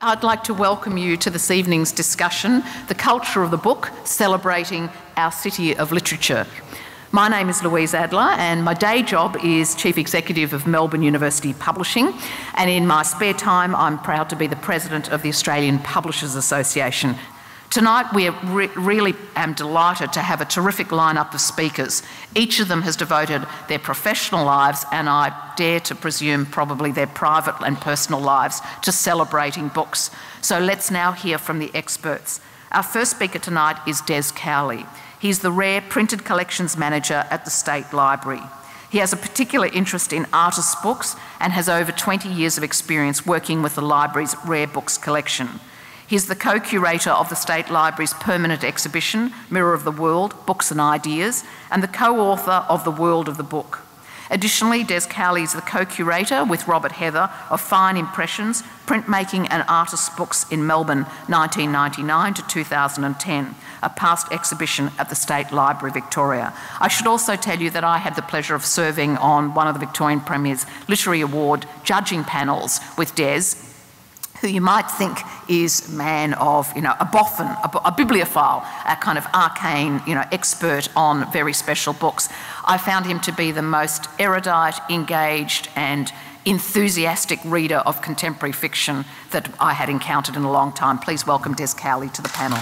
I'd like to welcome you to this evening's discussion, The Culture of the Book, Celebrating Our City of Literature. My name is Louise Adler and my day job is Chief Executive of Melbourne University Publishing, and in my spare time I'm proud to be the President of the Australian Publishers Association. Tonight we really am delighted to have a terrific lineup of speakers. Each of them has devoted their professional lives, and I dare to presume probably their private and personal lives, to celebrating books. So let's now hear from the experts. Our first speaker tonight is Des Cowley. He's the Rare Printed Collections Manager at the State Library. He has a particular interest in artists' books and has over 20 years of experience working with the library's rare books collection. He's the co-curator of the State Library's permanent exhibition, Mirror of the World, Books and Ideas, and the co-author of The World of the Book. Additionally, Des Cowley is the co-curator with Robert Heather of Fine Impressions, Printmaking and Artists' Books in Melbourne, 1999 to 2010, a past exhibition at the State Library, Victoria. I should also tell you that I had the pleasure of serving on one of the Victorian Premier's Literary Award judging panels with Des, who you might think is a man of, a boffin, a bibliophile, a kind of arcane, expert on very special books. I found him to be the most erudite, engaged and enthusiastic reader of contemporary fiction that I had encountered in a long time. Please welcome Des Cowley to the panel.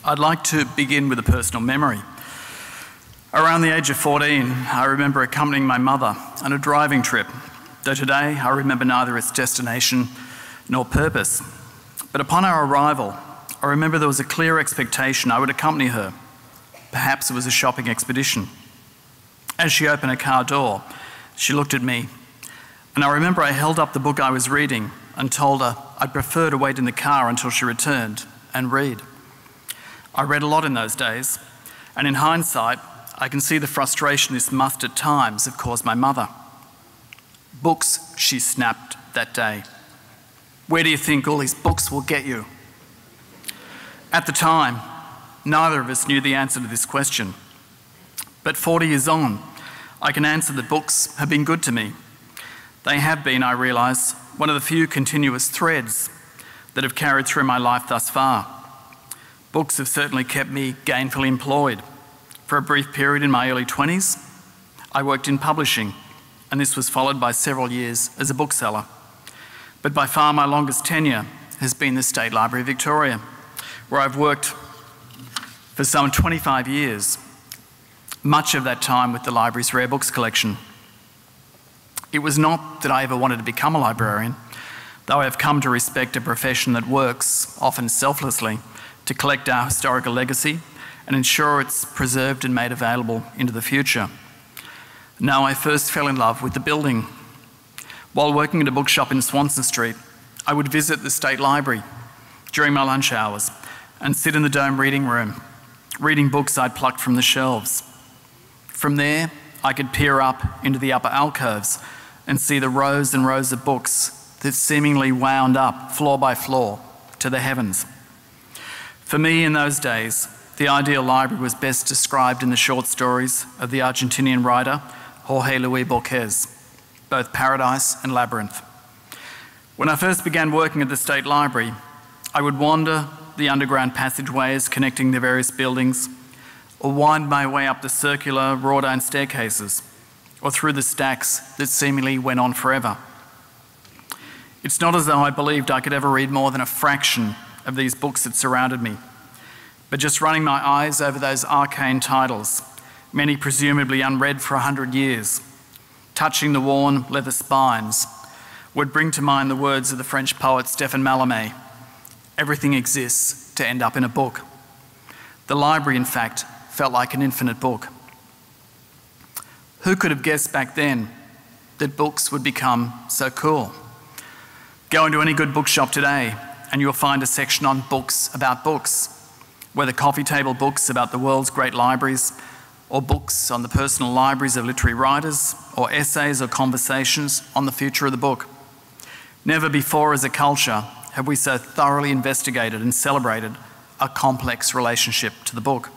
I'd like to begin with a personal memory. Around the age of 14, I remember accompanying my mother on a driving trip, though today I remember neither its destination nor purpose. But upon our arrival, I remember there was a clear expectation I would accompany her. Perhaps it was a shopping expedition. As she opened her car door, she looked at me, and I remember I held up the book I was reading and told her I'd prefer to wait in the car until she returned and read. I read a lot in those days, and in hindsight, I can see the frustration this must at times have caused my mother. Books, she snapped that day. Where do you think all these books will get you? At the time, neither of us knew the answer to this question. But 40 years on, I can answer that books have been good to me. They have been, I realise, one of the few continuous threads that have carried through my life thus far. Books have certainly kept me gainfully employed. For a brief period in my early 20s, I worked in publishing, and this was followed by several years as a bookseller. But by far my longest tenure has been the State Library of Victoria, where I've worked for some 25 years, much of that time with the library's rare books collection. It was not that I ever wanted to become a librarian, though I have come to respect a profession that works, often selflessly, to collect our historical legacy and ensure it's preserved and made available into the future. No, I first fell in love with the building. While working at a bookshop in Swanston Street, I would visit the State Library during my lunch hours and sit in the dome reading room, reading books I'd plucked from the shelves. From there, I could peer up into the upper alcoves and see the rows and rows of books that seemingly wound up floor by floor to the heavens. For me, in those days, the ideal library was best described in the short stories of the Argentinian writer Jorge Luis Borges, both Paradise and Labyrinth. When I first began working at the State Library, I would wander the underground passageways connecting the various buildings, or wind my way up the circular wrought iron staircases, or through the stacks that seemingly went on forever. It's not as though I believed I could ever read more than a fraction of these books that surrounded me. But just running my eyes over those arcane titles, many presumably unread for 100 years, touching the worn leather spines, would bring to mind the words of the French poet Stéphane Mallarmé: everything exists to end up in a book. The library, in fact, felt like an infinite book. Who could have guessed back then that books would become so cool? Go into any good bookshop today and you'll find a section on books about books, whether coffee table books about the world's great libraries, or books on the personal libraries of literary writers, or essays or conversations on the future of the book. Never before as a culture have we so thoroughly investigated and celebrated a complex relationship to the book.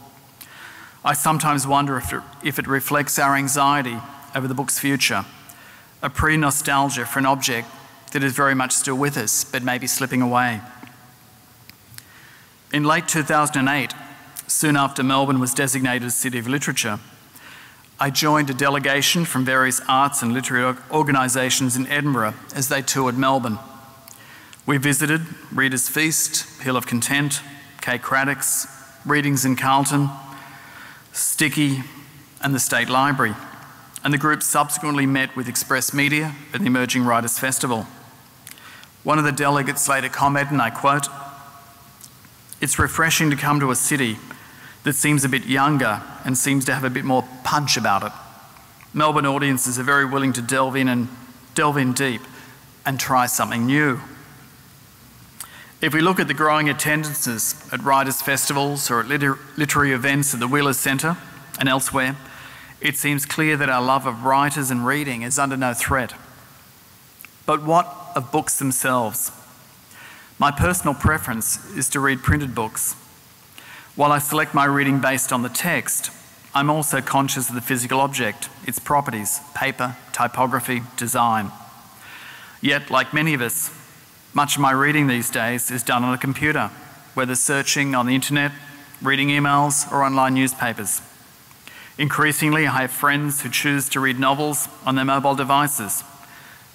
I sometimes wonder if it reflects our anxiety over the book's future, a pre-nostalgia for an object that is very much still with us, but maybe slipping away. In late 2008, soon after Melbourne was designated a City of Literature, I joined a delegation from various arts and literary organisations in Edinburgh as they toured Melbourne. We visited Reader's Feast, Hill of Content, Kay Craddock's, Readings in Carlton, Sticky and the State Library, and the group subsequently met with Express Media at the Emerging Writers Festival. One of the delegates later commented, and I quote, "It's refreshing to come to a city that seems a bit younger and seems to have a bit more punch about it. Melbourne audiences are very willing to delve in deep and try something new." If we look at the growing attendances at writers' festivals or at literary events at the Wheelers Centre and elsewhere, it seems clear that our love of writers and reading is under no threat. But what of books themselves? My personal preference is to read printed books. While I select my reading based on the text, I'm also conscious of the physical object, its properties, paper, typography, design. Yet, like many of us, much of my reading these days is done on a computer, whether searching on the internet, reading emails, or online newspapers. Increasingly, I have friends who choose to read novels on their mobile devices,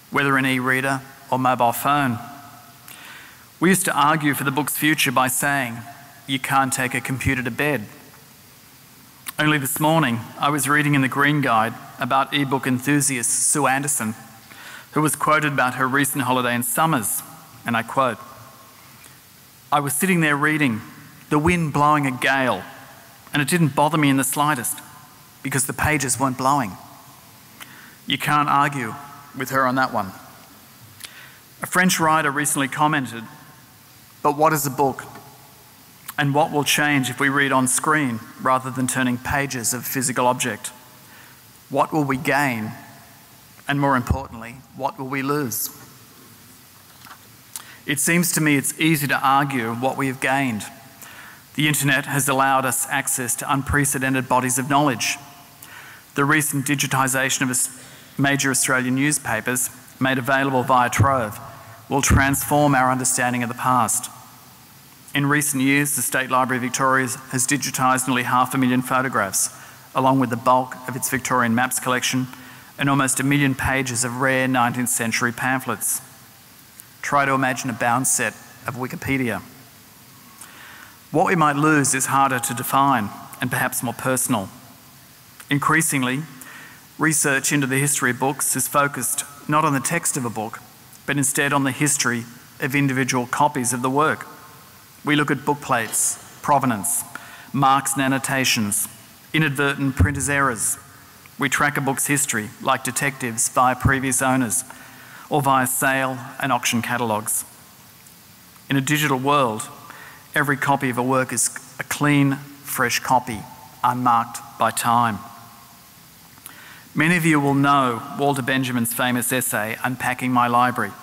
whether an e-reader or mobile phone. We used to argue for the book's future by saying, you can't take a computer to bed. Only this morning, I was reading in the Green Guide about e-book enthusiast Sue Anderson, who was quoted about her recent holiday in Summers, and I quote, "I was sitting there reading, the wind blowing a gale, and it didn't bother me in the slightest because the pages weren't blowing." You can't argue with her on that one. A French writer recently commented, "But what is a book? And what will change if we read on screen rather than turning pages of a physical object? What will we gain? And more importantly, what will we lose?" It seems to me it's easy to argue what we have gained. The internet has allowed us access to unprecedented bodies of knowledge. The recent digitisation of major Australian newspapers, made available via Trove, will transform our understanding of the past. In recent years, the State Library of Victoria has digitised nearly 500,000 photographs, along with the bulk of its Victorian maps collection and almost 1 million pages of rare 19th century pamphlets. Try to imagine a bound set of Wikipedia. What we might lose is harder to define and perhaps more personal. Increasingly, research into the history of books is focused not on the text of a book, but instead on the history of individual copies of the work. We look at book plates, provenance, marks and annotations, inadvertent printer's errors. We track a book's history, like detectives, via previous owners, or via sale and auction catalogues. In a digital world, every copy of a work is a clean, fresh copy, unmarked by time. Many of you will know Walter Benjamin's famous essay, Unpacking My Library,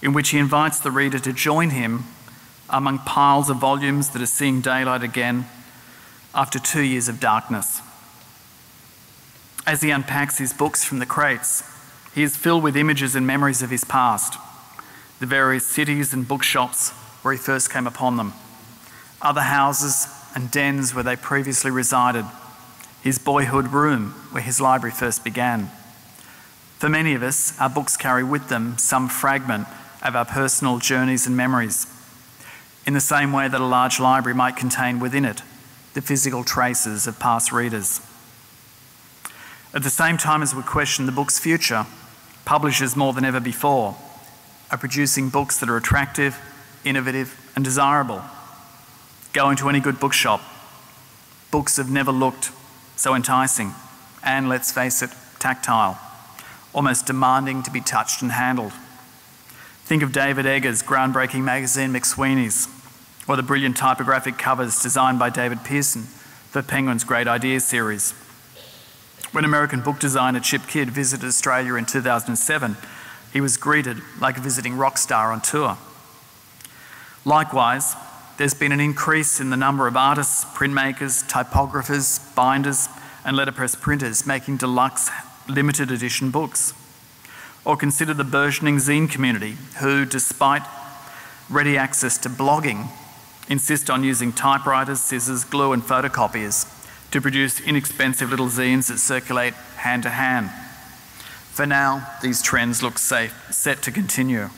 in which he invites the reader to join him among piles of volumes that are seeing daylight again after 2 years of darkness. As he unpacks his books from the crates, he is filled with images and memories of his past, the various cities and bookshops where he first came upon them, other houses and dens where they previously resided, his boyhood room where his library first began. For many of us, our books carry with them some fragment of our personal journeys and memories, in the same way that a large library might contain within it the physical traces of past readers. At the same time as we question the book's future, publishers more than ever before are producing books that are attractive, innovative and desirable. Go into any good bookshop. Books have never looked so enticing and, let's face it, tactile, almost demanding to be touched and handled. Think of David Egger's groundbreaking magazine McSweeney's, or the brilliant typographic covers designed by David Pearson for Penguin's Great Ideas series. When American book designer Chip Kidd visited Australia in 2007, he was greeted like a visiting rock star on tour. Likewise, there's been an increase in the number of artists, printmakers, typographers, binders, and letterpress printers making deluxe limited edition books. Or consider the burgeoning zine community who, despite ready access to blogging, insist on using typewriters, scissors, glue and photocopiers to produce inexpensive little zines that circulate hand to hand. For now, these trends look set to continue.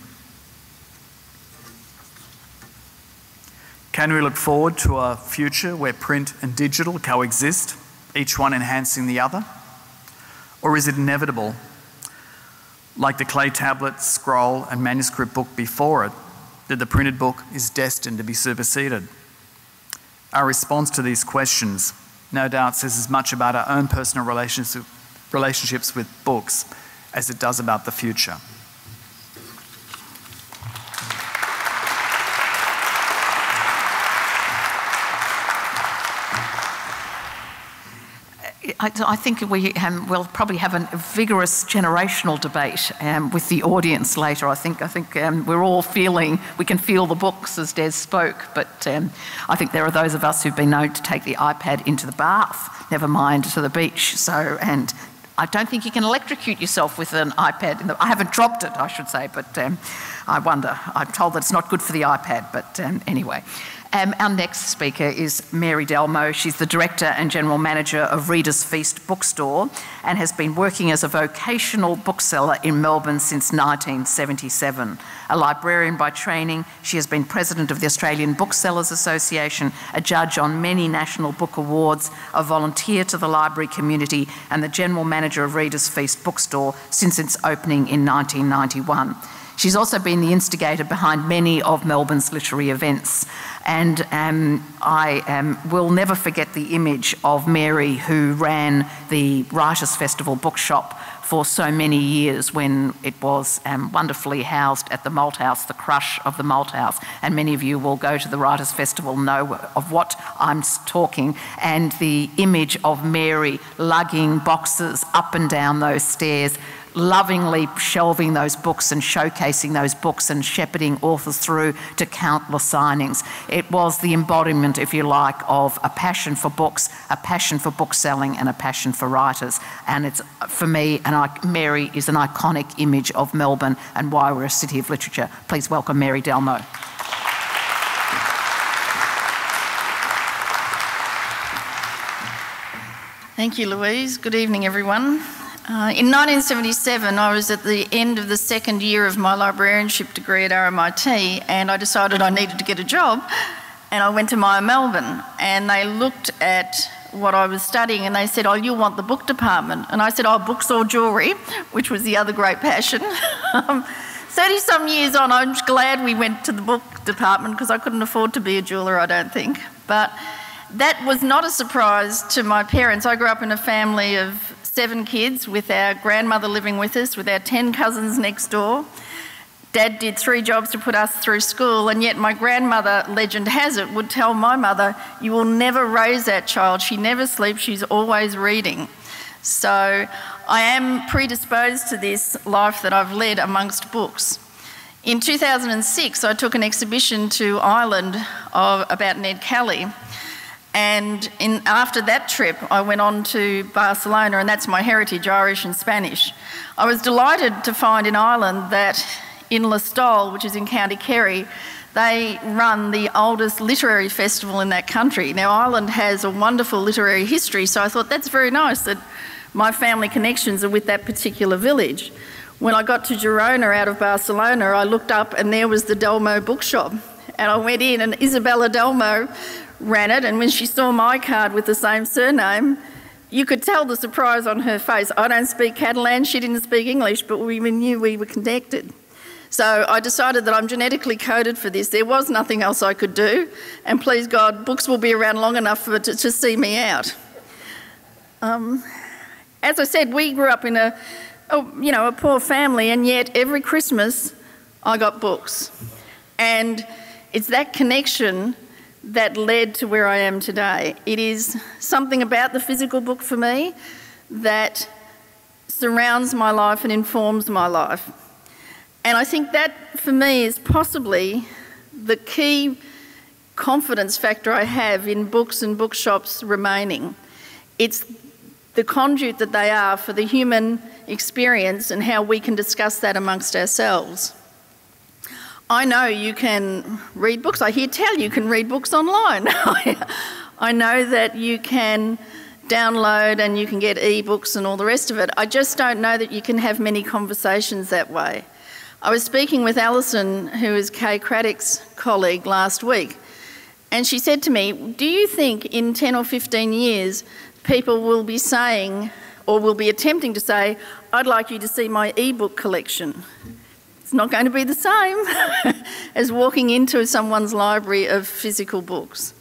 Can we look forward to a future where print and digital coexist, each one enhancing the other? Or is it inevitable, like the clay tablet, scroll and manuscript book before it, that the printed book is destined to be superseded? Our response to these questions no doubt says as much about our own personal relationships with books as it does about the future. I think we'll probably have a vigorous generational debate with the audience later. I think we're all we can feel the books as Des spoke, but I think there are those of us who've been known to take the iPad into the bath, never mind to the beach. And I don't think you can electrocute yourself with an iPad. I haven't dropped it, I should say, but I wonder. I'm told that it's not good for the iPad, but anyway. Our next speaker is Mary Delmo. She's the Director and General Manager of Reader's Feast Bookstore and has been working as a vocational bookseller in Melbourne since 1977. A librarian by training, she has been President of the Australian Booksellers Association, a judge on many national book awards, a volunteer to the library community and the General Manager of Reader's Feast Bookstore since its opening in 1991. She's also been the instigator behind many of Melbourne's literary events. And I will never forget the image of Mary, who ran the Writers' Festival bookshop for so many years when it was wonderfully housed at the Malt House, the crush of the Malt House. And many of you will go to the Writers' Festival know of what I'm talking. And the image of Mary lugging boxes up and down those stairs, lovingly shelving those books and showcasing those books and shepherding authors through to countless signings. It was the embodiment, if you like, of a passion for books, a passion for bookselling and a passion for writers. And it's, for me, Mary is an iconic image of Melbourne and why we're a city of literature. Please welcome Mary Delmo. Thank you, Louise. Good evening, everyone. In 1977, I was at the end of the second year of my librarianship degree at RMIT, and I decided I needed to get a job, and I went to Myer Melbourne, and they looked at what I was studying, and they said, "Oh, you'll want the book department." And I said, "Oh, books or jewellery," which was the other great passion. 30-some years on, I'm glad we went to the book department because I couldn't afford to be a jeweller, I don't think. But that was not a surprise to my parents. I grew up in a family of 7 kids with our grandmother living with us, with our 10 cousins next door. Dad did 3 jobs to put us through school, and yet my grandmother, legend has it, would tell my mother, "You will never raise that child. She never sleeps. She's always reading." So I am predisposed to this life that I've led amongst books. In 2006, I took an exhibition to Ireland about Ned Cowley. And after that trip, I went on to Barcelona, and that's my heritage, Irish and Spanish. I was delighted to find in Ireland that in Listowel, which is in County Kerry, they run the oldest literary festival in that country. Now, Ireland has a wonderful literary history, so I thought that's very nice that my family connections are with that particular village. When I got to Girona out of Barcelona, I looked up and there was the Delmo bookshop. And I went in, and Isabella Delmo ran it, and when she saw my card with the same surname, you could tell the surprise on her face. I don't speak Catalan, she didn't speak English, but we knew we were connected. So I decided that I'm genetically coded for this. There was nothing else I could do, and please God, books will be around long enough to see me out. As I said, we grew up in a poor family, and yet every Christmas I got books. And it's that connection that led to where I am today. It is something about the physical book for me that surrounds my life and informs my life. And I think that, for me, is possibly the key confidence factor I have in books and bookshops remaining. It's the conduit that they are for the human experience and how we can discuss that amongst ourselves. I know you can read books. I hear tell you can read books online. I know that you can download and you can get ebooks and all the rest of it. I just don't know that you can have many conversations that way. I was speaking with Alison, who is Kay Craddock's colleague, last week, and she said to me, do you think in 10 or 15 years people will be saying, or will be attempting to say, I'd like you to see my ebook collection? It's not going to be the same as walking into someone's library of physical books.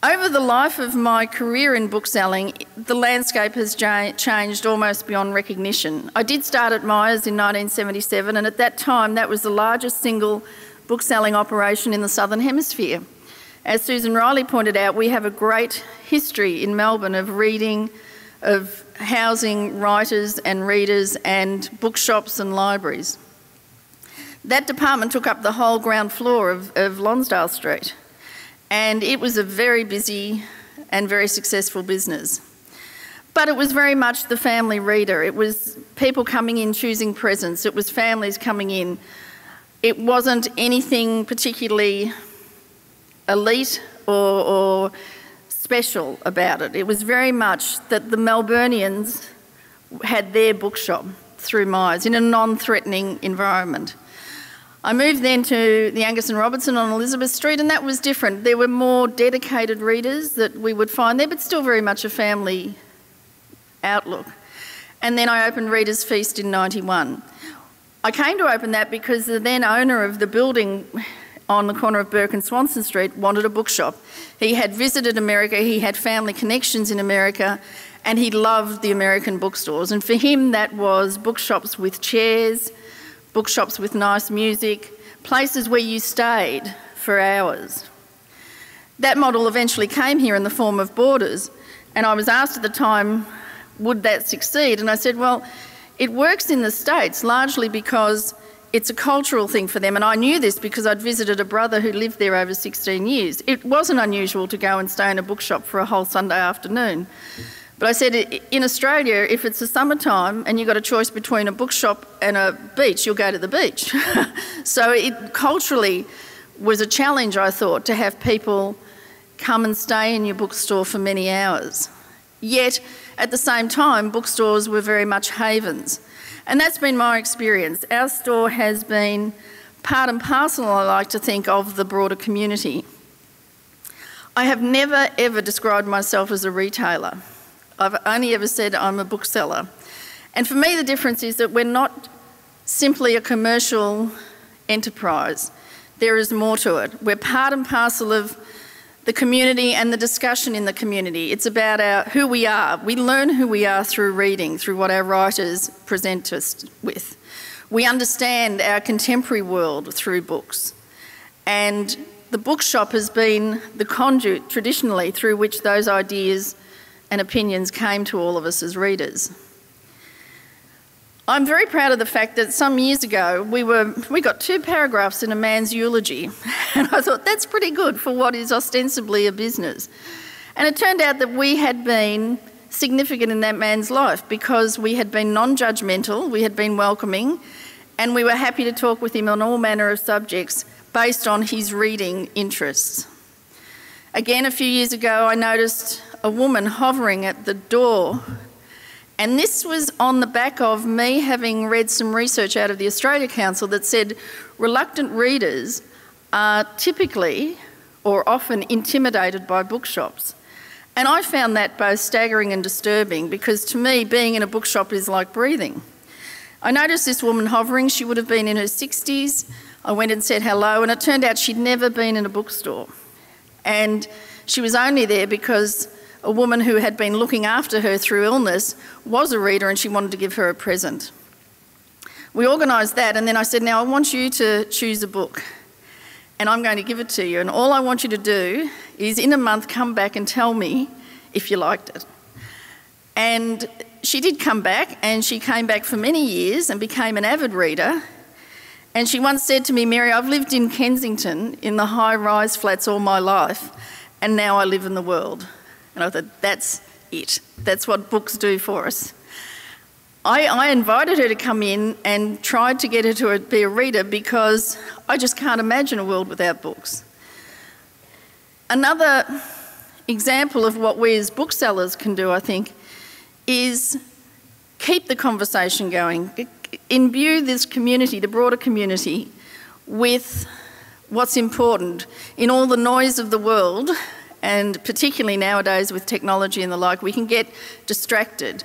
Over the life of my career in bookselling, the landscape has changed almost beyond recognition. I did start at Myers in 1977, and at that time that was the largest single bookselling operation in the Southern Hemisphere. As Susan Riley pointed out, we have a great history in Melbourne of reading, of housing writers and readers and bookshops and libraries. That department took up the whole ground floor of Lonsdale Street, and it was a very busy and very successful business. But it was very much the family reader. It was people coming in choosing presents. It was families coming in. It wasn't anything particularly elite or special about it. It was very much that the Melburnians had their bookshop through Myers in a non-threatening environment. I moved then to the Angus and Robertson on Elizabeth Street, and that was different. There were more dedicated readers that we would find there, but still very much a family outlook. And then I opened Reader's Feast in '91. I came to open that because the then owner of the building on the corner of Burke and Swanson Street wanted a bookshop. He had visited America, he had family connections in America, and he loved the American bookstores. And for him that was bookshops with chairs, bookshops with nice music, places where you stayed for hours. That model eventually came here in the form of Borders, and I was asked at the time, would that succeed? And I said, well, it works in the States largely because it's a cultural thing for them, and I knew this because I'd visited a brother who lived there over 16 years. It wasn't unusual to go and stay in a bookshop for a whole Sunday afternoon. But I said, in Australia, if it's the summertime and you've got a choice between a bookshop and a beach, you'll go to the beach. So it culturally was a challenge, I thought, to have people come and stay in your bookstore for many hours. Yet, at the same time, bookstores were very much havens. And that's been my experience. Our store has been part and parcel, I like to think, of the broader community. I have never, ever described myself as a retailer. I've only ever said I'm a bookseller. And for me, the difference is that we're not simply a commercial enterprise. There is more to it. We're part and parcel of the community and the discussion in the community. It's about who we are. We learn who we are through reading, through what our writers present us with. We understand our contemporary world through books. And the bookshop has been the conduit traditionally through which those ideas and opinions came to all of us as readers. I'm very proud of the fact that some years ago we got 2 paragraphs in a man's eulogy, and I thought that's pretty good for what is ostensibly a business. And it turned out that we had been significant in that man's life because we had been non-judgmental, we had been welcoming, and we were happy to talk with him on all manner of subjects based on his reading interests. Again, a few years ago, I noticed a woman hovering at the door, and this was on the back of me having read some research out of the Australia Council that said reluctant readers are typically or often intimidated by bookshops. And I found that both staggering and disturbing because to me, being in a bookshop is like breathing. I noticed this woman hovering. She would have been in her 60s. I went and said hello, and it turned out she'd never been in a bookstore. And she was only there because a woman who had been looking after her through illness was a reader and she wanted to give her a present. We organised that, and then I said, now I want you to choose a book and I'm going to give it to you, and all I want you to do is in a month come back and tell me if you liked it. And she did come back, and she came back for many years and became an avid reader. And she once said to me, Mary, I've lived in Kensington in the high-rise flats all my life, and now I live in the world. And I thought, that's it. That's what books do for us. I invited her to come in and tried to get her to be a reader because I just can't imagine a world without books. Another example of what we as booksellers can do, I think, is keep the conversation going. Imbue this community, the broader community, with what's important. In all the noise of the world, and particularly nowadays with technology and the like, we can get distracted.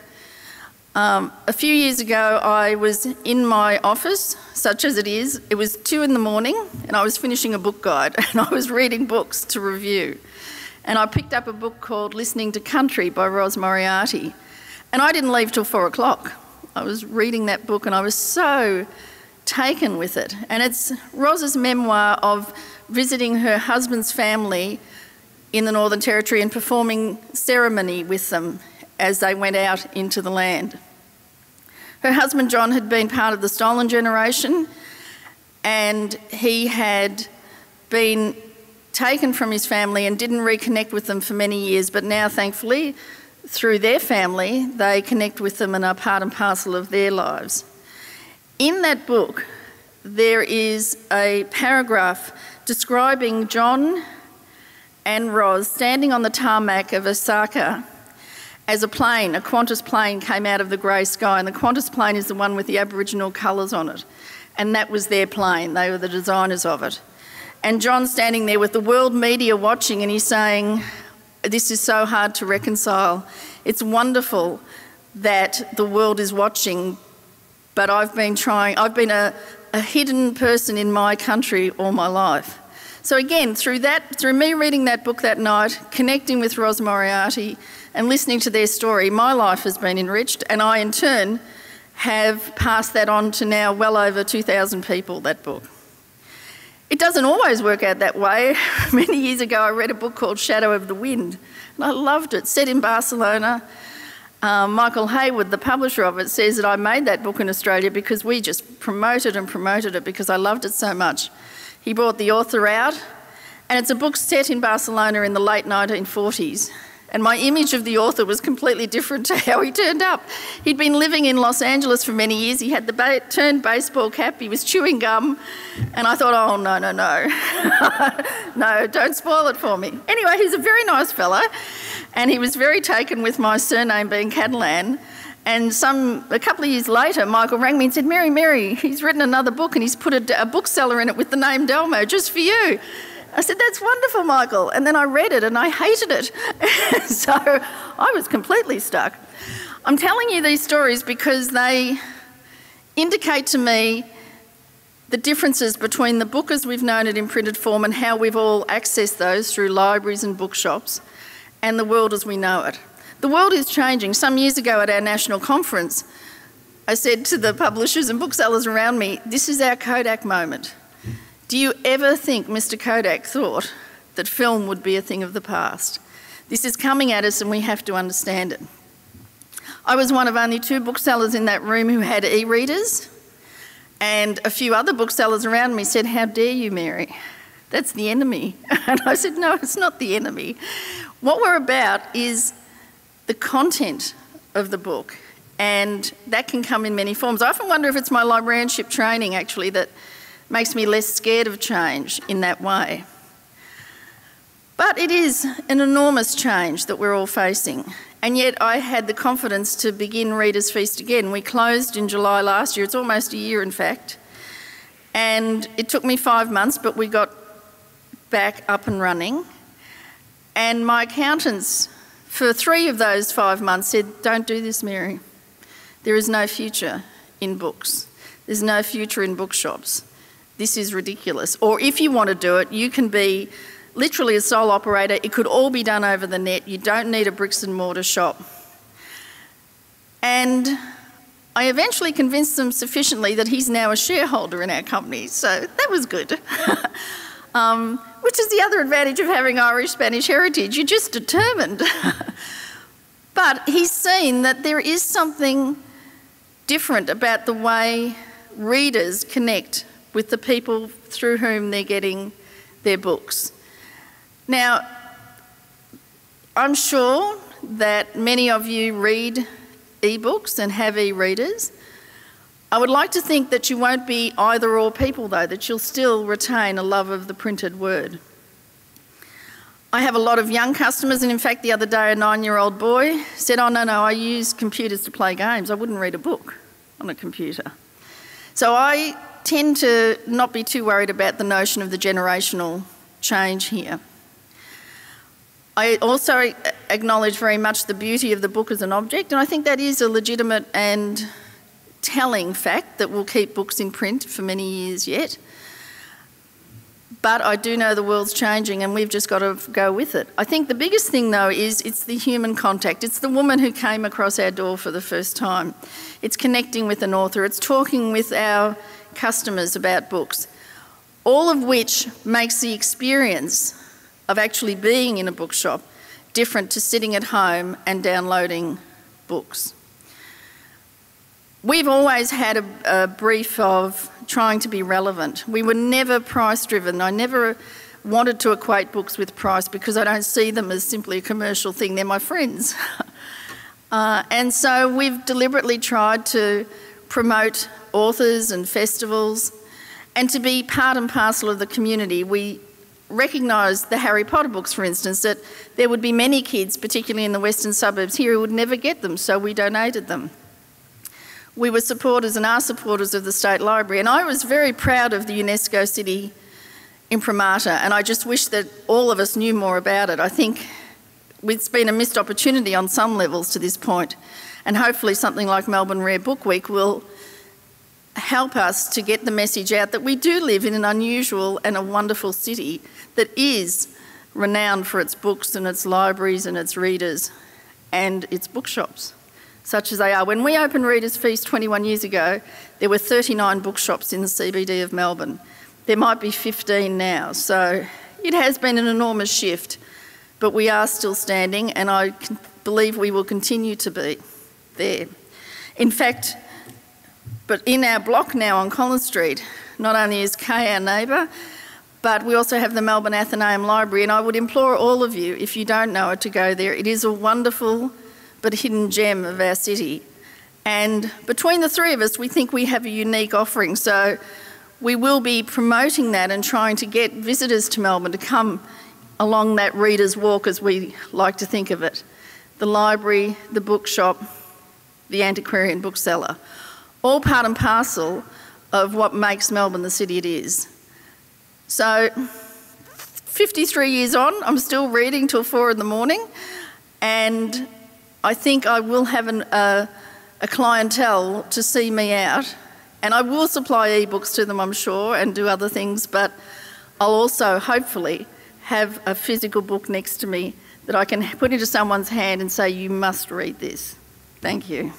A few years ago, I was in my office, such as it is. It was 2 in the morning, and I was finishing a book guide, and I was reading books to review. And I picked up a book called Listening to Country by Ros Moriarty, and I didn't leave till 4 o'clock. I was reading that book, and I was so taken with it. And it's Ros's memoir of visiting her husband's family in the Northern Territory and performing ceremony with them as they went out into the land. Her husband John had been part of the stolen generation, and he had been taken from his family and didn't reconnect with them for many years, but now thankfully through their family they connect with them and are part and parcel of their lives. In that book there is a paragraph describing John and Ros standing on the tarmac of Osaka as a plane, a Qantas plane, came out of the grey sky, and the Qantas plane is the one with the Aboriginal colours on it, and that was their plane. They were the designers of it. And John standing there with the world media watching, and he's saying, this is so hard to reconcile. It's wonderful that the world is watching, but I've been a hidden person in my country all my life. So again, through me reading that book that night, connecting with Ros Moriarty and listening to their story, my life has been enriched, and I in turn have passed that on to now well over 2,000 people, that book. It doesn't always work out that way. Many years ago I read a book called Shadow of the Wind, and I loved it, set in Barcelona. Michael Hayward, the publisher of it, says that I made that book in Australia because we just promoted it because I loved it so much. He brought the author out, and it's a book set in Barcelona in the late 1940s. And my image of the author was completely different to how he turned up. He'd been living in Los Angeles for many years. He had the turned baseball cap. He was chewing gum. And I thought, oh, no. No, don't spoil it for me. Anyway, he's a very nice fellow. And he was very taken with my surname being Catalan. And a couple of years later, Michael rang me and said, Mary, he's written another book and he's put a bookseller in it with the name Delmo, just for you. I said, that's wonderful, Michael. And then I read it and I hated it. So I was completely stuck. I'm telling you these stories because they indicate to me the differences between the book as we've known it in printed form and how we've all accessed those through libraries and bookshops, and the world as we know it. The world is changing. Some years ago at our national conference, I said to the publishers and booksellers around me, this is our Kodak moment. Do you ever think Mr. Kodak thought that film would be a thing of the past? This is coming at us and we have to understand it. I was one of only 2 booksellers in that room who had e-readers, and a few other booksellers around me said, how dare you, Mary? That's the enemy. And I said, no, it's not the enemy. What we're about is the content of the book, and that can come in many forms. I often wonder if it's my librarianship training, actually, that makes me less scared of change in that way. But it is an enormous change that we're all facing, and yet I had the confidence to begin Reader's Feast again. We closed in July last year. It's almost a year, in fact, and it took me 5 months, but we got back up and running. And my accountants, for 3 of those 5 months, said, don't do this, Mary. There is no future in books. There's no future in bookshops. This is ridiculous. Or if you want to do it, you can be literally a sole operator. It could all be done over the net. You don't need a bricks and mortar shop. And I eventually convinced them sufficiently that he's now a shareholder in our company. So that was good. Which is the other advantage of having Irish-Spanish heritage. You're just determined. But he's seen that there is something different about the way readers connect with the people through whom they're getting their books. Now, I'm sure that many of you read ebooks and have e-readers. I would like to think that you won't be either or people though, that you'll still retain a love of the printed word. I have a lot of young customers, and in fact the other day a 9-year-old boy said, oh no, I use computers to play games. I wouldn't read a book on a computer. So I tend to not be too worried about the notion of the generational change here. I also acknowledge very much the beauty of the book as an object, and I think that is a legitimate and telling fact that will keep books in print for many years yet. But I do know the world's changing and we've just got to go with it. I think the biggest thing though is it's the human contact. It's the woman who came across our door for the first time. It's connecting with an author. It's talking with our customers about books, all of which makes the experience of actually being in a bookshop different to sitting at home and downloading books. We've always had a brief of trying to be relevant. We were never price driven. I never wanted to equate books with price because I don't see them as simply a commercial thing. They're my friends. And so we've deliberately tried to promote authors and festivals and to be part and parcel of the community. We recognised the Harry Potter books, for instance, that there would be many kids, particularly in the western suburbs here, who would never get them, so we donated them. We were supporters and are supporters of the State Library, and I was very proud of the UNESCO City Imprimatur, and I just wish that all of us knew more about it. I think it's been a missed opportunity on some levels to this point, and hopefully something like Melbourne Rare Book Week will help us to get the message out that we do live in an unusual and a wonderful city that is renowned for its books and its libraries and its readers and its bookshops, such as they are. When we opened Readers Feast 21 years ago, there were 39 bookshops in the CBD of Melbourne. There might be 15 now, so it has been an enormous shift, but we are still standing, and I believe we will continue to be there. In fact, but in our block now on Collins Street, not only is Kay our neighbour, but we also have the Melbourne Athenaeum Library, and I would implore all of you, if you don't know it, to go there. It is a wonderful but hidden gem of our city. And between the three of us, we think we have a unique offering, so we will be promoting that and trying to get visitors to Melbourne to come along that reader's walk, as we like to think of it. The library, the bookshop, the antiquarian bookseller, all part and parcel of what makes Melbourne the city it is. So 53 years on, I'm still reading till 4 in the morning, and I think I will have a clientele to see me out, and I will supply ebooks to them, I'm sure, and do other things, but I'll also hopefully have a physical book next to me that I can put into someone's hand and say, you must read this. Thank you.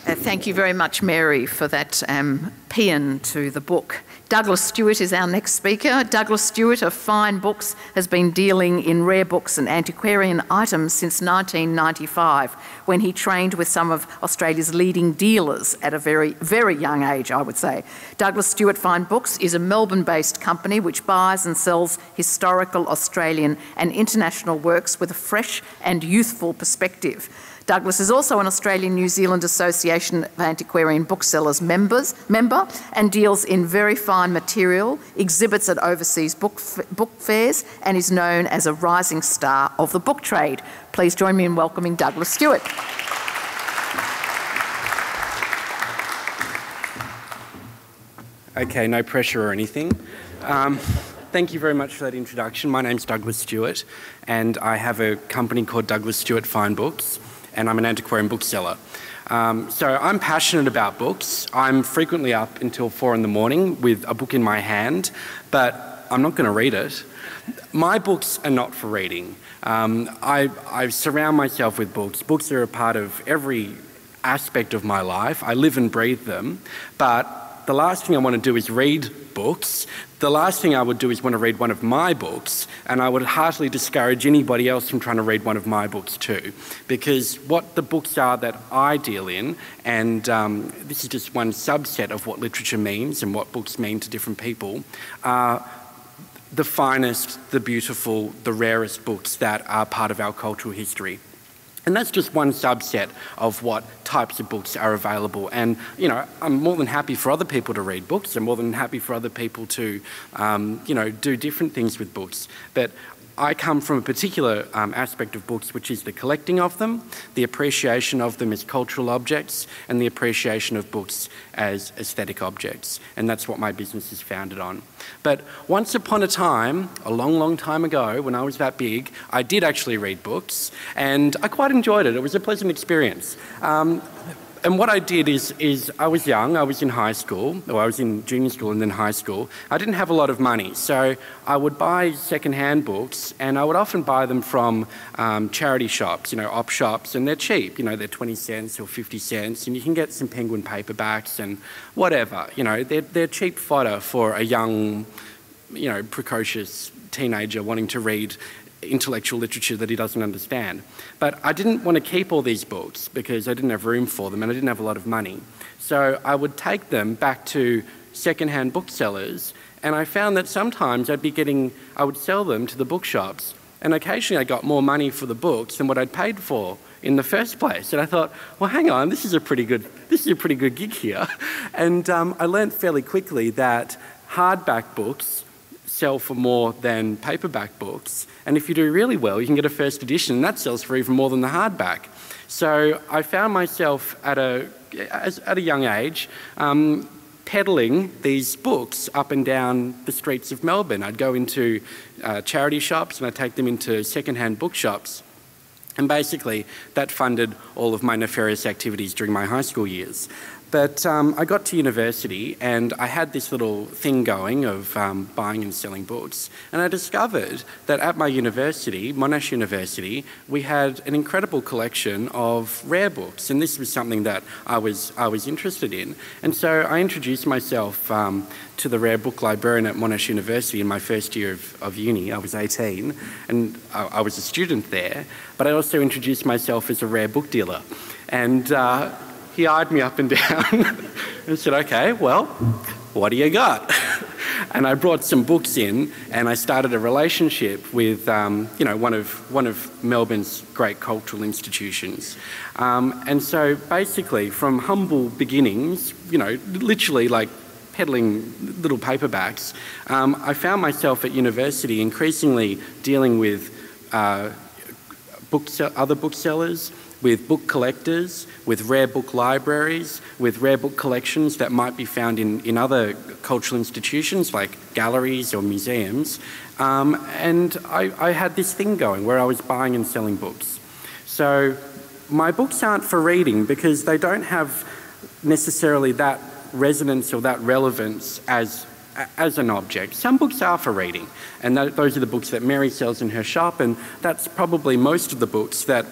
Thank you very much, Mary, for that paean to the book. Douglas Stuart is our next speaker. Douglas Stuart of Fine Books has been dealing in rare books and antiquarian items since 1995, when he trained with some of Australia's leading dealers at a very, very young age, I would say. Douglas Stuart Fine Books is a Melbourne-based company which buys and sells historical Australian and international works with a fresh and youthful perspective. Douglas is also an Australian-New Zealand Association of Antiquarian Booksellers member and deals in very fine material, exhibits at overseas book fairs, and is known as a rising star of the book trade. Please join me in welcoming Douglas Stuart. Okay, no pressure or anything. Thank you very much for that introduction. My name's Douglas Stuart, and I have a company called Douglas Stuart Fine Books, and I'm an antiquarian bookseller. So I'm passionate about books. I'm frequently up until 4 in the morning with a book in my hand, but I'm not going to read it. My books are not for reading. I surround myself with books. Books are a part of every aspect of my life. I live and breathe them, but the last thing I want to do is read books. The last thing I would do is want to read one of my books, and I would heartily discourage anybody else from trying to read one of my books too, because what the books are that I deal in, and this is just one subset of what literature means and what books mean to different people, are the finest, the beautiful, the rarest books that are part of our cultural history. And that's just one subset of what types of books are available. And, you know, I'm more than happy for other people to read books. I'm more than happy for other people to, you know, do different things with books. But I come from a particular aspect of books, which is the collecting of them, the appreciation of them as cultural objects, and the appreciation of books as aesthetic objects. And that's what my business is founded on. But once upon a time, a long, long time ago, when I was that big, I did actually read books, and I quite enjoyed it. It was a pleasant experience. And what I did is I was young, I was in high school, or I was in junior school and then high school. I didn't have a lot of money, so I would buy second-hand books, and I would often buy them from charity shops, you know, op shops, and they're cheap, you know, they're 20 cents or 50 cents, and you can get some Penguin paperbacks and whatever, you know, they're cheap fodder for a young, you know, precocious teenager wanting to read intellectual literature that he doesn't understand. But I didn't want to keep all these books because I didn't have room for them and I didn't have a lot of money. So I would take them back to second-hand booksellers, and I found that sometimes I would sell them to the bookshops, and occasionally I got more money for the books than what I'd paid for in the first place. And I thought, well, hang on, this is a pretty good gig here. And I learned fairly quickly that hardback books sell for more than paperback books, and if you do really well you can get a first edition and that sells for even more than the hardback. So I found myself at a young age peddling these books up and down the streets of Melbourne. I'd go into charity shops and I'd take them into second-hand bookshops, and basically that funded all of my nefarious activities during my high school years. But I got to university and I had this little thing going of buying and selling books, and I discovered that at my university, Monash University, we had an incredible collection of rare books, and this was something that I was interested in. And so I introduced myself to the rare book librarian at Monash University in my first year of uni. I was 18 and I was a student there, but I also introduced myself as a rare book dealer. And he eyed me up and down and said, okay, well, what do you got? And I brought some books in and I started a relationship with you know, one of Melbourne's great cultural institutions. And so basically from humble beginnings, you know, literally like peddling little paperbacks, I found myself at university increasingly dealing with other booksellers, with book collectors, with rare book libraries, with rare book collections that might be found in other cultural institutions like galleries or museums. And I had this thing going where I was buying and selling books. So my books aren't for reading because they don't have necessarily that resonance or that relevance as an object. Some books are for reading, and those are the books that Mary sells in her shop, and that's probably most of the books that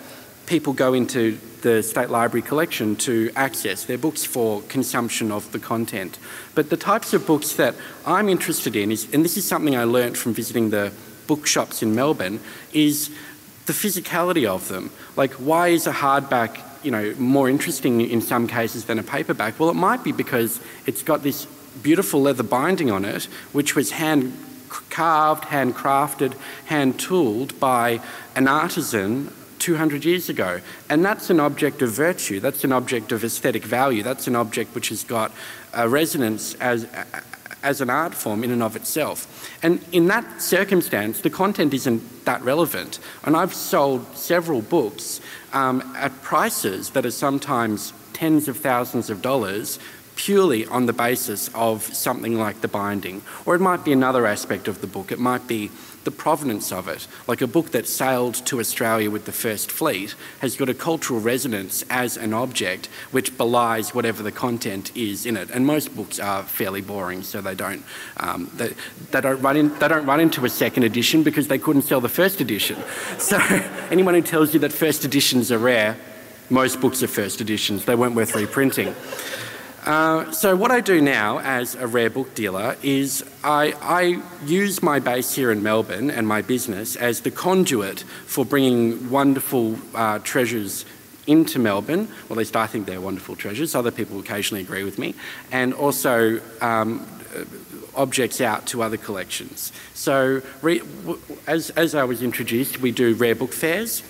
people go into the State Library collection to access. They're books for consumption of the content. But the types of books that I'm interested in is, and this is something I learnt from visiting the bookshops in Melbourne, is the physicality of them. Like, why is a hardback, you know, more interesting in some cases than a paperback? Well, it might be because it's got this beautiful leather binding on it, which was hand carved, hand crafted, hand tooled by an artisan 200 years ago. And that's an object of virtue, that's an object of aesthetic value, that's an object which has got a resonance as an art form in and of itself. And in that circumstance, the content isn't that relevant. And I've sold several books at prices that are sometimes tens of thousands of dollars purely on the basis of something like the binding. Or it might be another aspect of the book. It might be the provenance of it. Like a book that sailed to Australia with the First Fleet has got a cultural resonance as an object which belies whatever the content is in it. And most books are fairly boring, so they don't run into a second edition because they couldn't sell the first edition. So anyone who tells you that first editions are rare, most books are first editions. They weren't worth reprinting. So what I do now as a rare book dealer is I use my base here in Melbourne and my business as the conduit for bringing wonderful treasures into Melbourne. Well, at least I think they're wonderful treasures. Other people occasionally agree with me. And also objects out to other collections. So as I was introduced, we do rare book fairs.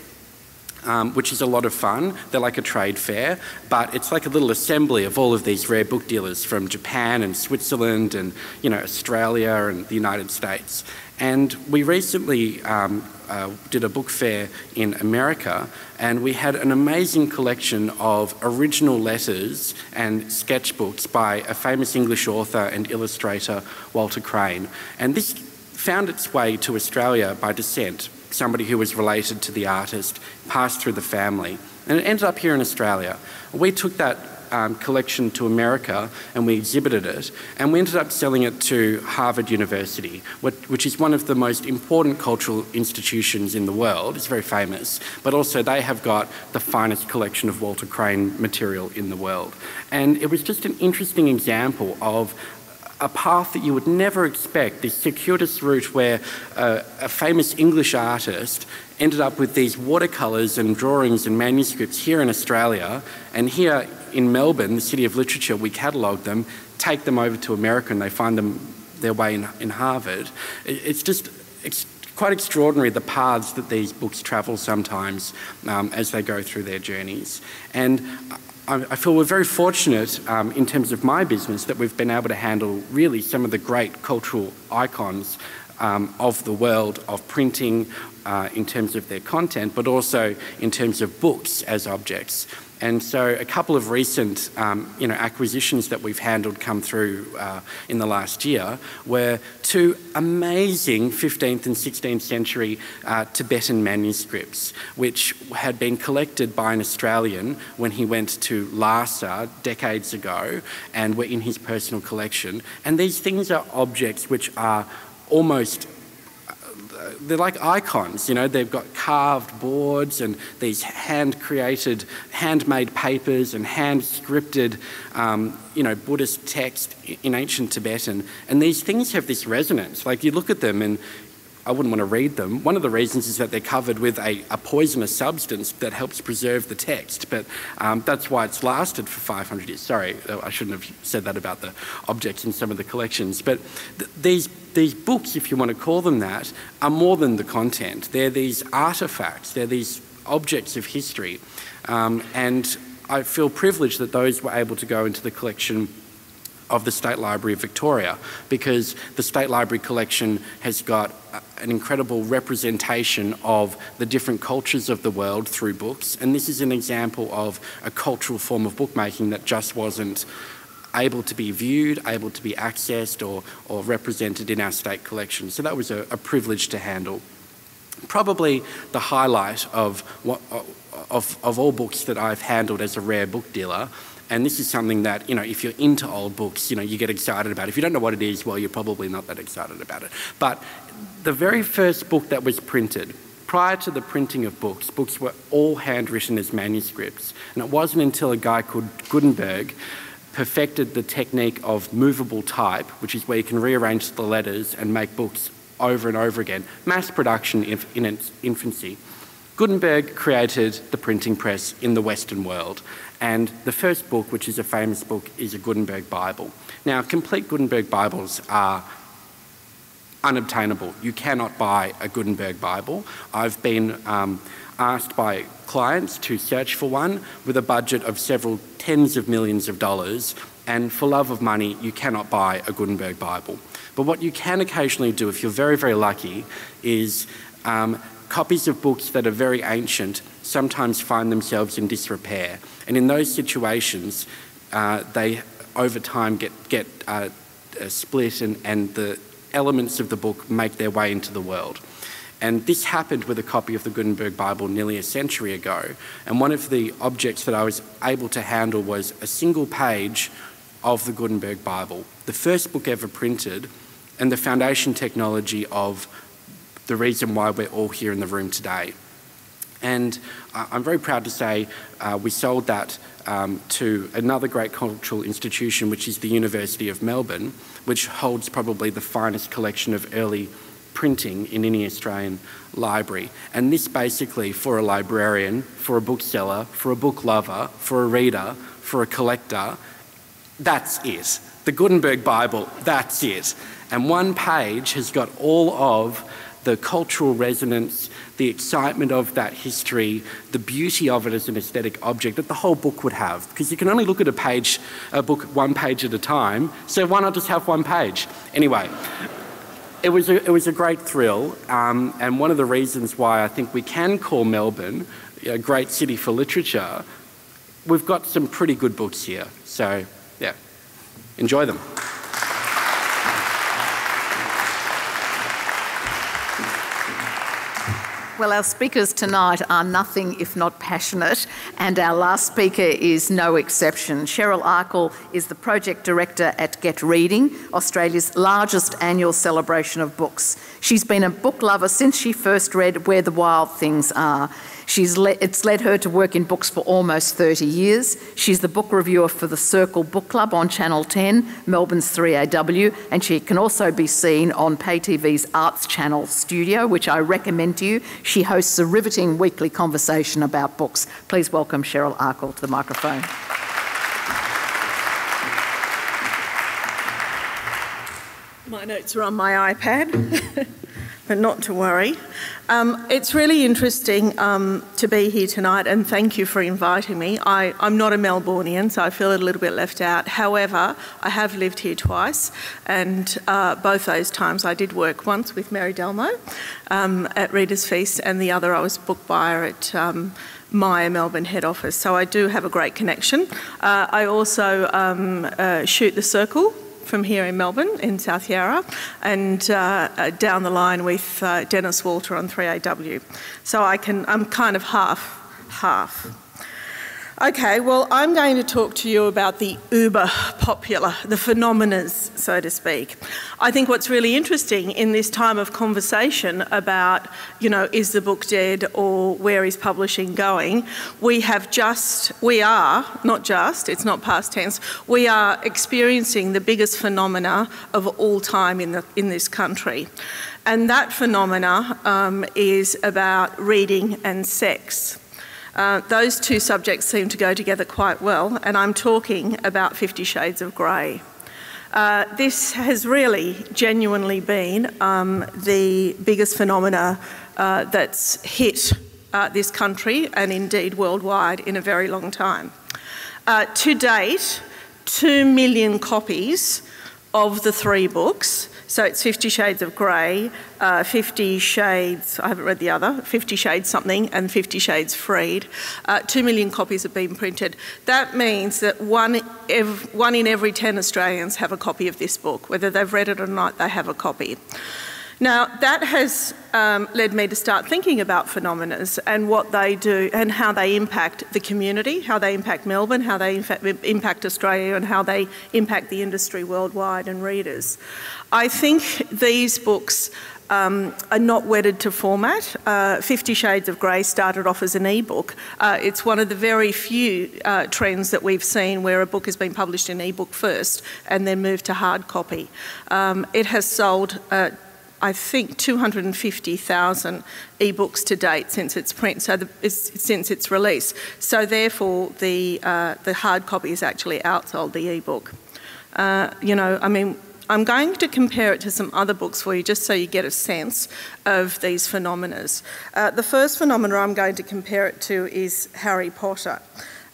Which is a lot of fun. They're like a trade fair, but it's like a little assembly of all of these rare book dealers from Japan and Switzerland and, you know, Australia and the United States. And we recently did a book fair in America, and we had an amazing collection of original letters and sketchbooks by a famous English author and illustrator, Walter Crane. And this found its way to Australia by descent. Somebody who was related to the artist, passed through the family, and it ended up here in Australia. We took that collection to America and we exhibited it, and we ended up selling it to Harvard University, which is one of the most important cultural institutions in the world. It's very famous, but also they have got the finest collection of Walter Crane material in the world. And it was just an interesting example of a path that you would never expect, this circuitous route where a famous English artist ended up with these watercolours and drawings and manuscripts here in Australia, and here in Melbourne, the City of Literature, we catalogue them, take them over to America, and they find their way in Harvard. It's quite extraordinary the paths that these books travel sometimes as they go through their journeys. And I feel we're very fortunate in terms of my business that we've been able to handle really some of the great cultural icons of the world of printing in terms of their content, but also in terms of books as objects. And so a couple of recent acquisitions that we've handled come through in the last year were two amazing 15th and 16th century Tibetan manuscripts, which had been collected by an Australian when he went to Lhasa decades ago and were in his personal collection. And these things are objects which are almost they're like icons, you know, they've got carved boards and these hand-created, handmade papers and hand-scripted, Buddhist text in ancient Tibetan. And these things have this resonance. Like, you look at them and I wouldn't want to read them. One of the reasons is that they're covered with a poisonous substance that helps preserve the text, but that's why it's lasted for 500 years. Sorry, I shouldn't have said that about the objects in some of the collections. But these books, if you want to call them that, are more than the content. They're these artefacts, they're these objects of history. And I feel privileged that those were able to go into the collection of the State Library of Victoria, because the State Library collection has got an incredible representation of the different cultures of the world through books. And this is an example of a cultural form of bookmaking that just wasn't able to be viewed, able to be accessed or represented in our state collection. So that was a privilege to handle. Probably the highlight of all books that I've handled as a rare book dealer. And this is something that, if you're into old books, you get excited about. If you don't know what it is, well, you're probably not that excited about it. But the very first book that was printed, prior to the printing of books were all handwritten as manuscripts. And it wasn't until a guy called Gutenberg perfected the technique of movable type, which is where you can rearrange the letters and make books over and over again. Mass production in its infancy. Gutenberg created the printing press in the Western world. And the first book, which is a famous book, is a Gutenberg Bible. Now, complete Gutenberg Bibles are unobtainable. You cannot buy a Gutenberg Bible. I've been asked by clients to search for one with a budget of several tens of millions of dollars, and for love of money, you cannot buy a Gutenberg Bible. But what you can occasionally do, if you're very, very lucky, is copies of books that are very ancient sometimes find themselves in disrepair. And in those situations, they over time get split and the elements of the book make their way into the world. And this happened with a copy of the Gutenberg Bible nearly a century ago. And one of the objects that I was able to handle was a single page of the Gutenberg Bible, the first book ever printed, and the foundation technology of the reason why we're all here in the room today. And I'm very proud to say we sold that to another great cultural institution, which is the University of Melbourne, which holds probably the finest collection of early printing in any Australian library. And this basically, for a librarian, for a bookseller, for a book lover, for a reader, for a collector, that's it. The Gutenberg Bible, that's it. And one page has got all of the cultural resonance, the excitement of that history, the beauty of it as an aesthetic object that the whole book would have. Because you can only look at a book one page at a time, so why not just have one page? Anyway, it was a great thrill, and one of the reasons why I think we can call Melbourne a great city for literature, we've got some pretty good books here. So, yeah, enjoy them. Well, our speakers tonight are nothing if not passionate, and our last speaker is no exception. Cheryl Arkell is the Project Director at Get Reading, Australia's largest annual celebration of books. She's been a book lover since she first read Where the Wild Things Are. It's led her to work in books for almost 30 years. She's the book reviewer for the Circle Book Club on Channel 10, Melbourne's 3AW, and she can also be seen on Pay TV's Arts Channel Studio, which I recommend to you. She hosts a riveting weekly conversation about books. Please welcome Cheryl Arkell to the microphone. My notes are on my iPad, but not to worry. It's really interesting to be here tonight, and thank you for inviting me. I'm not a Melbourneian, so I feel a little bit left out. However, I have lived here twice, and both those times I did work once with Mary Delmo at Reader's Feast, and the other I was book buyer at Myer Melbourne head office. So I do have a great connection. I also shoot the Circle from here in Melbourne, in South Yarra, and down the line with Dennis Walter on 3AW. So I'm kind of half. Okay, well, I'm going to talk to you about the uber popular, the phenomena, so to speak. I think what's really interesting in this time of conversation about, is the book dead or where is publishing going, it's not past tense, we are experiencing the biggest phenomena of all time in this country. And that phenomena is about reading and sex. Those two subjects seem to go together quite well, and I'm talking about 50 Shades of Grey. This has really genuinely been the biggest phenomena that's hit this country and indeed worldwide in a very long time. To date, 2 million copies of the three books. So it's 50 Shades of Grey, 50 Shades, I haven't read the other, 50 Shades something, and 50 Shades Freed. 2 million copies have been printed. That means that one in every 10 Australians have a copy of this book. Whether they've read it or not, they have a copy. Now, that has led me to start thinking about phenomena and what they do and how they impact the community, how they impact Melbourne, how they impact Australia, and how they impact the industry worldwide and readers. I think these books are not wedded to format. 50 Shades of Grey started off as an e-book. It's one of the very few trends that we've seen where a book has been published in e-book first and then moved to hard copy. It has sold I think 250,000 ebooks to date since its print, since its release. So therefore, the hard copy has actually outsold the ebook. I'm going to compare it to some other books for you, just so you get a sense of these phenomena. The first phenomena I'm going to compare it to is Harry Potter.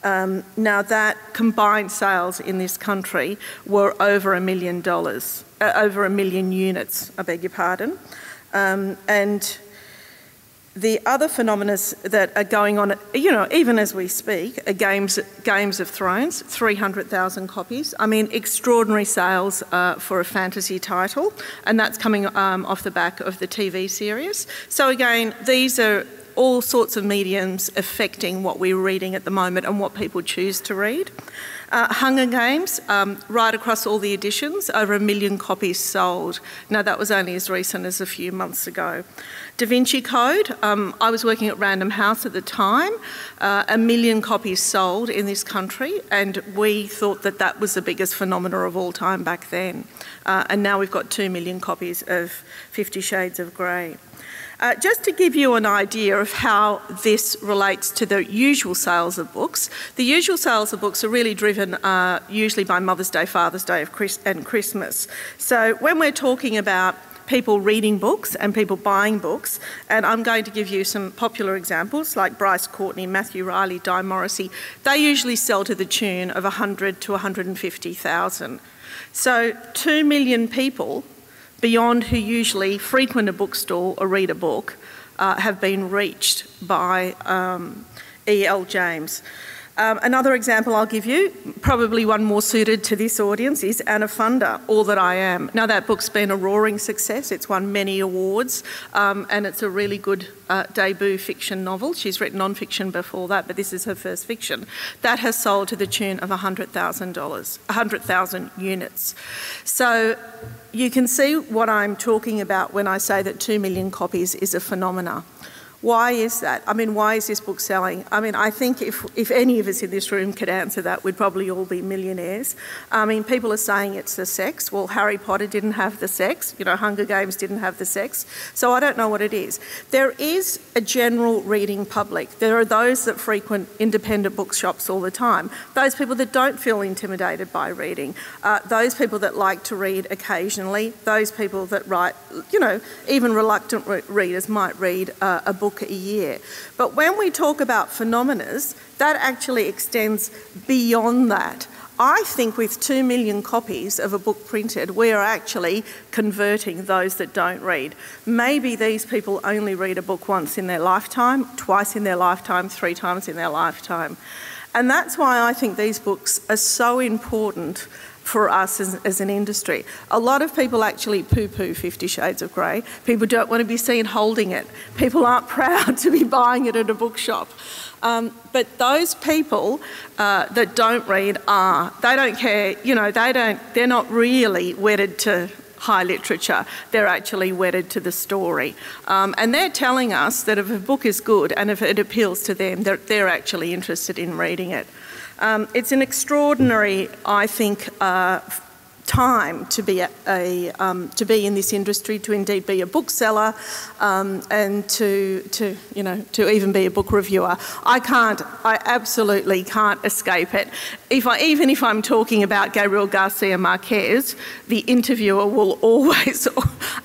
Now, that combined sales in this country were over $1 million. Over 1 million units, I beg your pardon. And the other phenomena that are going on, even as we speak, are Games of Thrones, 300,000 copies. I mean, extraordinary sales for a fantasy title, and that's coming off the back of the TV series. So again, these are all sorts of mediums affecting what we're reading at the moment and what people choose to read. Hunger Games, right across all the editions, over 1 million copies sold. Now, that was only as recent as a few months ago. Da Vinci Code, I was working at Random House at the time, 1 million copies sold in this country, and we thought that that was the biggest phenomena of all time back then. And now we've got 2 million copies of 50 Shades of Grey. Just to give you an idea of how this relates to the usual sales of books, the usual sales of books are really driven usually by Mother's Day, Father's Day and Christmas. So when we're talking about people reading books and people buying books, and I'm going to give you some popular examples like Bryce Courtney, Matthew Riley, Di Morrissey, they usually sell to the tune of 100 to 150,000. So 2 million people beyond who usually frequent a bookstore or read a book have been reached by E.L. James. Another example I'll give you, probably one more suited to this audience, is Anna Funder, All That I Am. Now, that book's been a roaring success. It's won many awards, and it's a really good debut fiction novel. She's written non-fiction before that, but this is her first fiction. That has sold to the tune of $100,000 units. So you can see what I'm talking about when I say that 2 million copies is a phenomena. Why is that? I mean, why is this book selling? I mean, I think if any of us in this room could answer that, we'd probably all be millionaires. I mean, people are saying it's the sex. Well, Harry Potter didn't have the sex. You know, Hunger Games didn't have the sex. So I don't know what it is. There is a general reading public. There are those that frequent independent bookshops all the time. Those people that don't feel intimidated by reading. Those people that like to read occasionally. Those people that write, you know, even reluctant readers might read a book a year. But when we talk about phenomena, that actually extends beyond that. I think with 2 million copies of a book printed, we are actually converting those that don't read. Maybe these people only read a book once in their lifetime, twice in their lifetime, 3 times in their lifetime. And that's why I think these books are so important for us as an industry. A lot of people actually poo-poo 50 Shades of Grey. People don't want to be seen holding it. People aren't proud to be buying it at a bookshop. But those people that don't read are. They don't care, you know, they're not really wedded to high literature. They're actually wedded to the story. And they're telling us that if a book is good and if it appeals to them, they're actually interested in reading it. It's an extraordinary, I think, time to be in this industry, to indeed be a bookseller, and to even be a book reviewer. I absolutely can't escape it. Even if I'm talking about Gabriel Garcia Marquez, the interviewer will always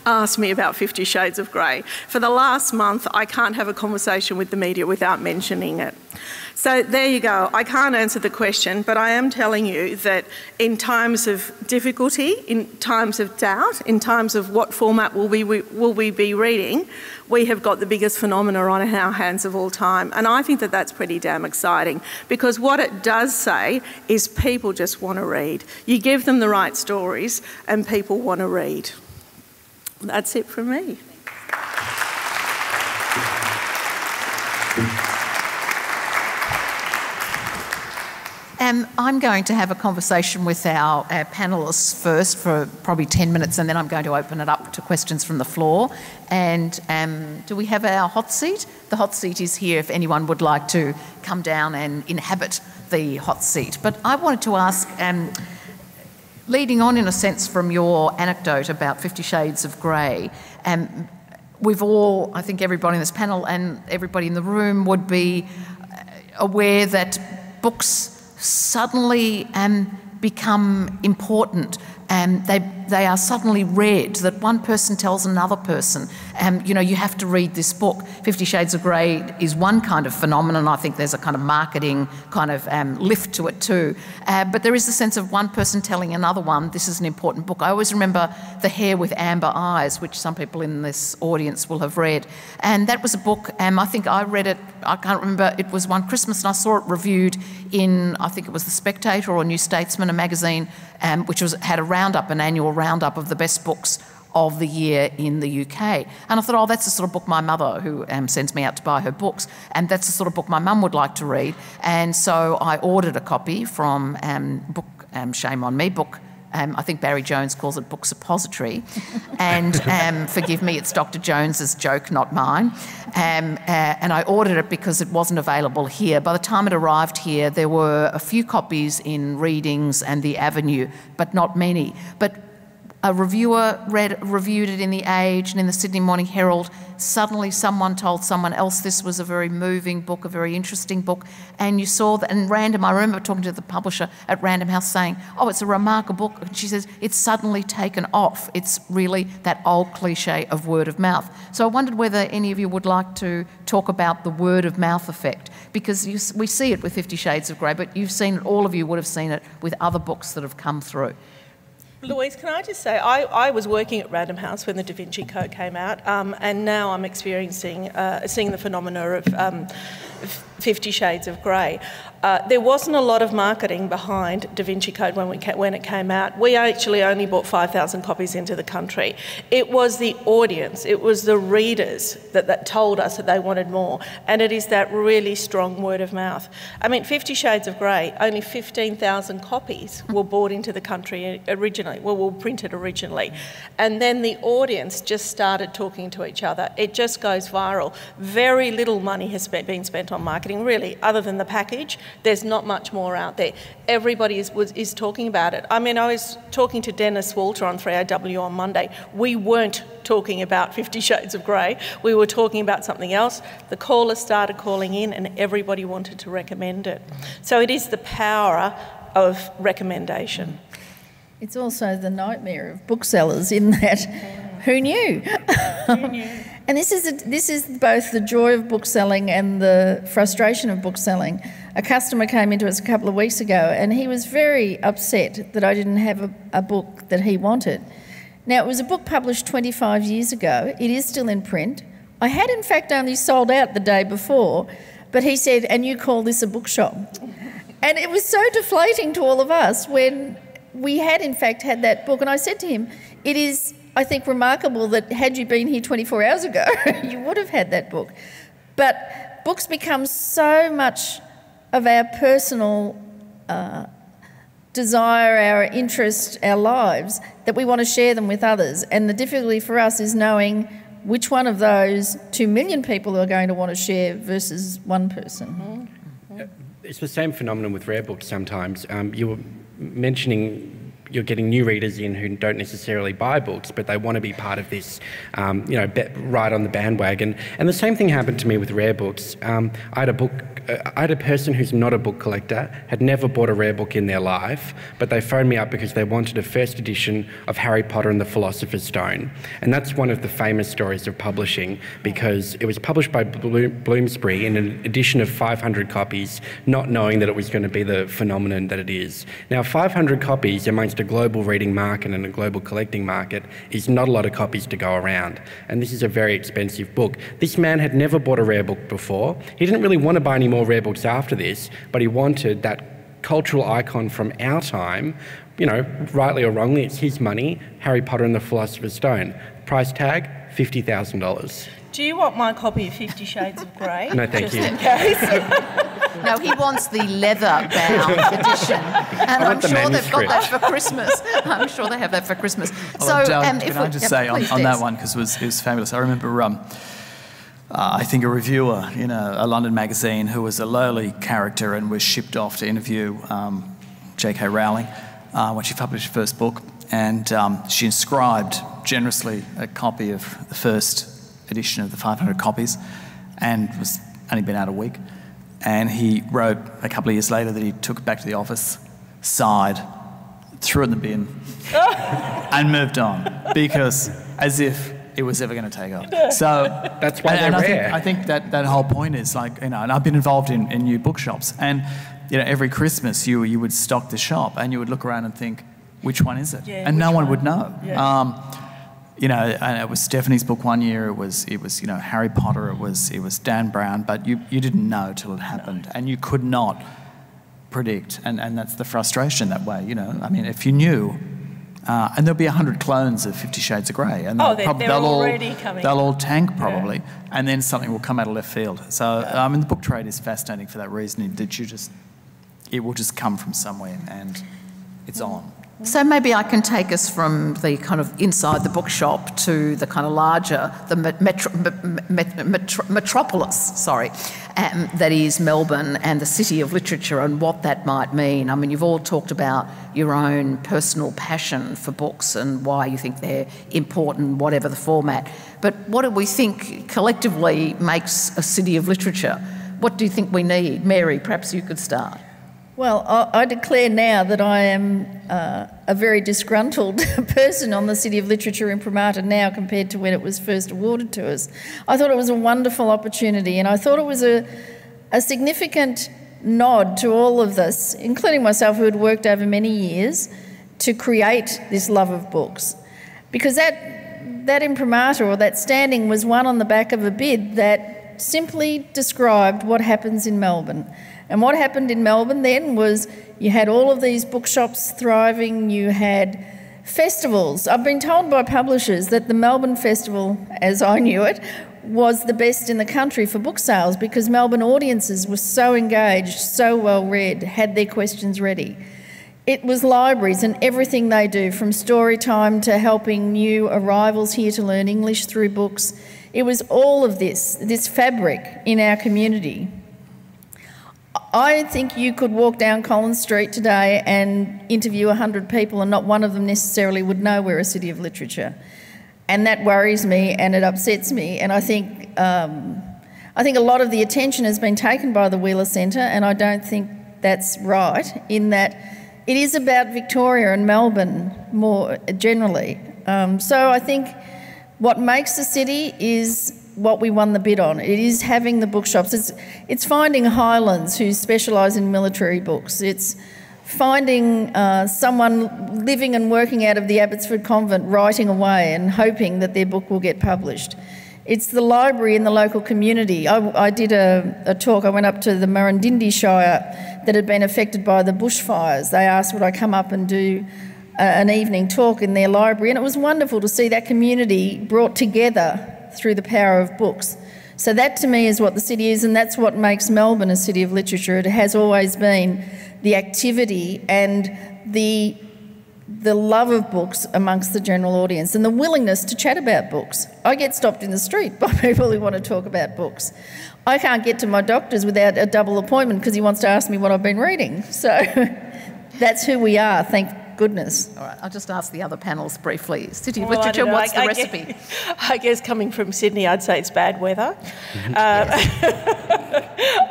ask me about 50 Shades of Grey. For the last month, I can't have a conversation with the media without mentioning it. So there you go. I can't answer the question, but I am telling you that in times of difficulty, in times of doubt, in times of what format will we be reading, we have got the biggest phenomena on our hands of all time. And I think that that's pretty damn exciting, because what it does say is people just want to read. You give them the right stories and people want to read. That's it from me. I'm going to have a conversation with our panellists first for probably 10 minutes, and then I'm going to open it up to questions from the floor. And do we have our hot seat? The hot seat is here if anyone would like to come down and inhabit the hot seat. But I wanted to ask, leading on in a sense from your anecdote about 50 Shades of Grey, we've all, I think everybody in this panel and everybody in the room would be aware that books suddenly become important, and they are suddenly read, that one person tells another person, you know, you have to read this book. 50 Shades of Grey is one kind of phenomenon. I think there's a kind of marketing kind of lift to it too. But there is the sense of one person telling another one, this is an important book. I always remember The Hare with Amber Eyes, which some people in this audience will have read. And that was a book, I think I read it, I can't remember, it was one Christmas, and I saw it reviewed in, I think it was The Spectator or New Statesman, a magazine, which had a roundup, an annual roundup of the best books of the year in the UK. And I thought, oh, that's the sort of book my mother, who sends me out to buy her books, and that's the sort of book my mum would like to read. And so I ordered a copy from shame on me, I think Barry Jones calls it Book Suppository. And forgive me, it's Dr. Jones's joke, not mine. And I ordered it because it wasn't available here. By the time it arrived here, there were a few copies in Readings and The Avenue, but not many. But a reviewer reviewed it in The Age and in the Sydney Morning Herald. Suddenly someone told someone else this was a very moving book, a very interesting book, and you saw that. And Random, I remember talking to the publisher at Random House saying, oh, it's a remarkable book. And she says, it's suddenly taken off. It's really that old cliche of word of mouth. So I wondered whether any of you would like to talk about the word of mouth effect, because we see it with 50 Shades of Grey, but you've seen it, all of you would have seen it with other books that have come through. Louise, can I just say, I was working at Random House when the Da Vinci Code came out, and now I'm experiencing, seeing the phenomena of 50 Shades of Grey. There wasn't a lot of marketing behind Da Vinci Code when it came out. We actually only bought 5,000 copies into the country. It was the audience, it was the readers that told us that they wanted more, and it is that really strong word of mouth. I mean, 50 Shades of Grey, only 15,000 copies were bought into the country originally, were printed originally, and then the audience just started talking to each other. It just goes viral. Very little money has been spent on marketing, really, other than the package. There's not much more out there. Everybody is talking about it. I mean, I was talking to Dennis Walter on 3AW on Monday. We weren't talking about 50 Shades of Grey. We were talking about something else. The callers started calling in and everybody wanted to recommend it. So it is the power of recommendation. It's also the nightmare of booksellers in that, who knew? Who knew? And this is both the joy of bookselling and the frustration of bookselling. A customer came into us a couple of weeks ago and he was very upset that I didn't have a book that he wanted. Now, it was a book published 25 years ago. It is still in print. I had, in fact, only sold out the day before, but he said, and you call this a bookshop? And it was so deflating to all of us when we had, in fact, had that book. And I said to him, it is, I think, remarkable that had you been here 24 hours ago, you would have had that book. But books become so much of our personal desire, our interest, our lives, that we want to share them with others. And the difficulty for us is knowing which one of those 2 million people are going to want to share versus one person. It's the same phenomenon with rare books sometimes. You were mentioning you're getting new readers in who don't necessarily buy books, but they want to be part of this, ride on the bandwagon. And the same thing happened to me with rare books. I had a person who's not a book collector, had never bought a rare book in their life, but they phoned me up because they wanted a first edition of Harry Potter and the Philosopher's Stone. And that's one of the famous stories of publishing, because it was published by Bloomsbury in an edition of 500 copies, not knowing that it was going to be the phenomenon that it is. Now, 500 copies amongst a global reading market and a global collecting market is not a lot of copies to go around. And this is a very expensive book. This man had never bought a rare book before. He didn't really want to buy any more rare books after this, but he wanted that cultural icon from our time, rightly or wrongly, it's his money, Harry Potter and the Philosopher's Stone. Price tag, $50,000. Do you want my copy of 50 Shades of Grey? No, thank you. Just in case. No, he wants the leather-bound edition, and I'm sure they've got that for Christmas. I'm sure they have that for Christmas. Can I just say on that one, because it was fabulous. I remember, I think a reviewer in a London magazine who was a lowly character and was shipped off to interview J.K. Rowling when she published her first book, and she inscribed generously a copy of the first edition of the 500 copies, and was only been out a week. And he wrote a couple of years later that he took it back to the office, sighed, threw it in the bin, and moved on, because as if it was ever going to take off. So that's why they're rare. I think that whole point is and I've been involved in new bookshops, and every Christmas you would stock the shop and you would look around and think, which one is it? And no one would know. Yeah. And it was Stephanie's book one year. It was Harry Potter. It was Dan Brown. But you didn't know till it happened, and you could not predict. And that's the frustration that way. I mean, if you knew, And there'll be 100 clones of 50 Shades of Grey. And they're already coming. They'll all tank probably, and then something will come out of left field. So, the book trade is fascinating for that reason, that it will just come from somewhere and it's on. So maybe I can take us from the kind of inside the bookshop to the kind of larger, the metropolis, that is Melbourne and the city of literature and what that might mean. I mean, you've all talked about your own personal passion for books and why you think they're important, whatever the format. But what do we think collectively makes a city of literature? What do you think we need? Mary, perhaps you could start. Well, I declare now that I am a very disgruntled person on the City of Literature in Parramatta now compared to when it was first awarded to us. I thought it was a wonderful opportunity, and I thought it was a significant nod to all of this, including myself, who had worked over many years to create this love of books. Because that imprimatur, or that standing, was won on the back of a bid that simply described what happens in Melbourne. And what happened in Melbourne then was you had all of these bookshops thriving, you had festivals. I've been told by publishers that the Melbourne Festival, as I knew it, was the best in the country for book sales because Melbourne audiences were so engaged, so well read, had their questions ready. It was libraries and everything they do, from story time to helping new arrivals here to learn English through books. It was all of this fabric in our community. I think you could walk down Collins Street today and interview 100 people and not one of them necessarily would know we're a city of literature. And that worries me and it upsets me. And I think a lot of the attention has been taken by the Wheeler Centre, and I don't think that's right, in that it is about Victoria and Melbourne more generally. So I think what makes the city is what we won the bid on. It is having the bookshops. It's finding Highlands who specialise in military books. It's finding someone living and working out of the Abbotsford Convent writing away and hoping that their book will get published. It's the library in the local community. I did a talk. I went up to the Murrindindi Shire that had been affected by the bushfires. They asked would I come up and do an evening talk in their library, and it was wonderful to see that community brought together through the power of books. So that to me is what the city is, and that's what makes Melbourne a city of literature. It has always been the activity and the love of books amongst the general audience and the willingness to chat about books. I get stopped in the street by people who want to talk about books. I can't get to my doctor's without a double appointment because he wants to ask me what I've been reading. So that's who we are, thank goodness. All right, I'll just ask the other panels briefly. City of Literature, what's the recipe? I guess coming from Sydney, I'd say it's bad weather.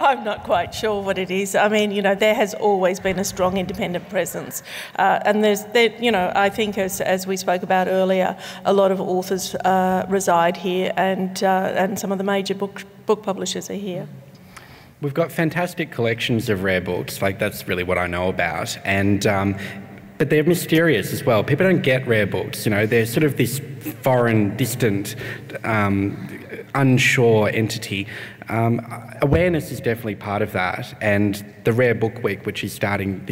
I'm not quite sure what it is. I mean, there has always been a strong independent presence. And I think as we spoke about earlier, a lot of authors reside here and some of the major book publishers are here. We've got fantastic collections of rare books, that's really what I know about. And but they're mysterious as well. People don't get rare books, they're sort of this foreign, distant, unsure entity. Awareness is definitely part of that, and the Rare Book Week, which is starting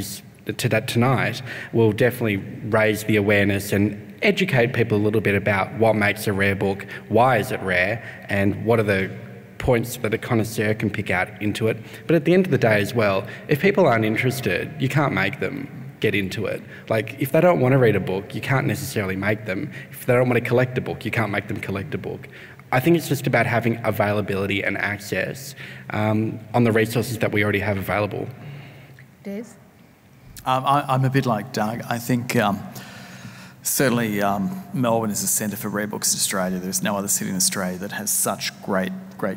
tonight, will definitely raise the awareness and educate people a little bit about what makes a rare book, why is it rare, and what are the points that a connoisseur can pick out into it. But at the end of the day as well, if people aren't interested, you can't make them get into it. If they don't want to read a book, you can't necessarily make them. If they don't want to collect a book, you can't make them collect a book. I think it's just about having availability and access on the resources that we already have available. Des? I'm a bit like Doug. I think certainly Melbourne is a centre for rare books in Australia. There's no other city in Australia that has such great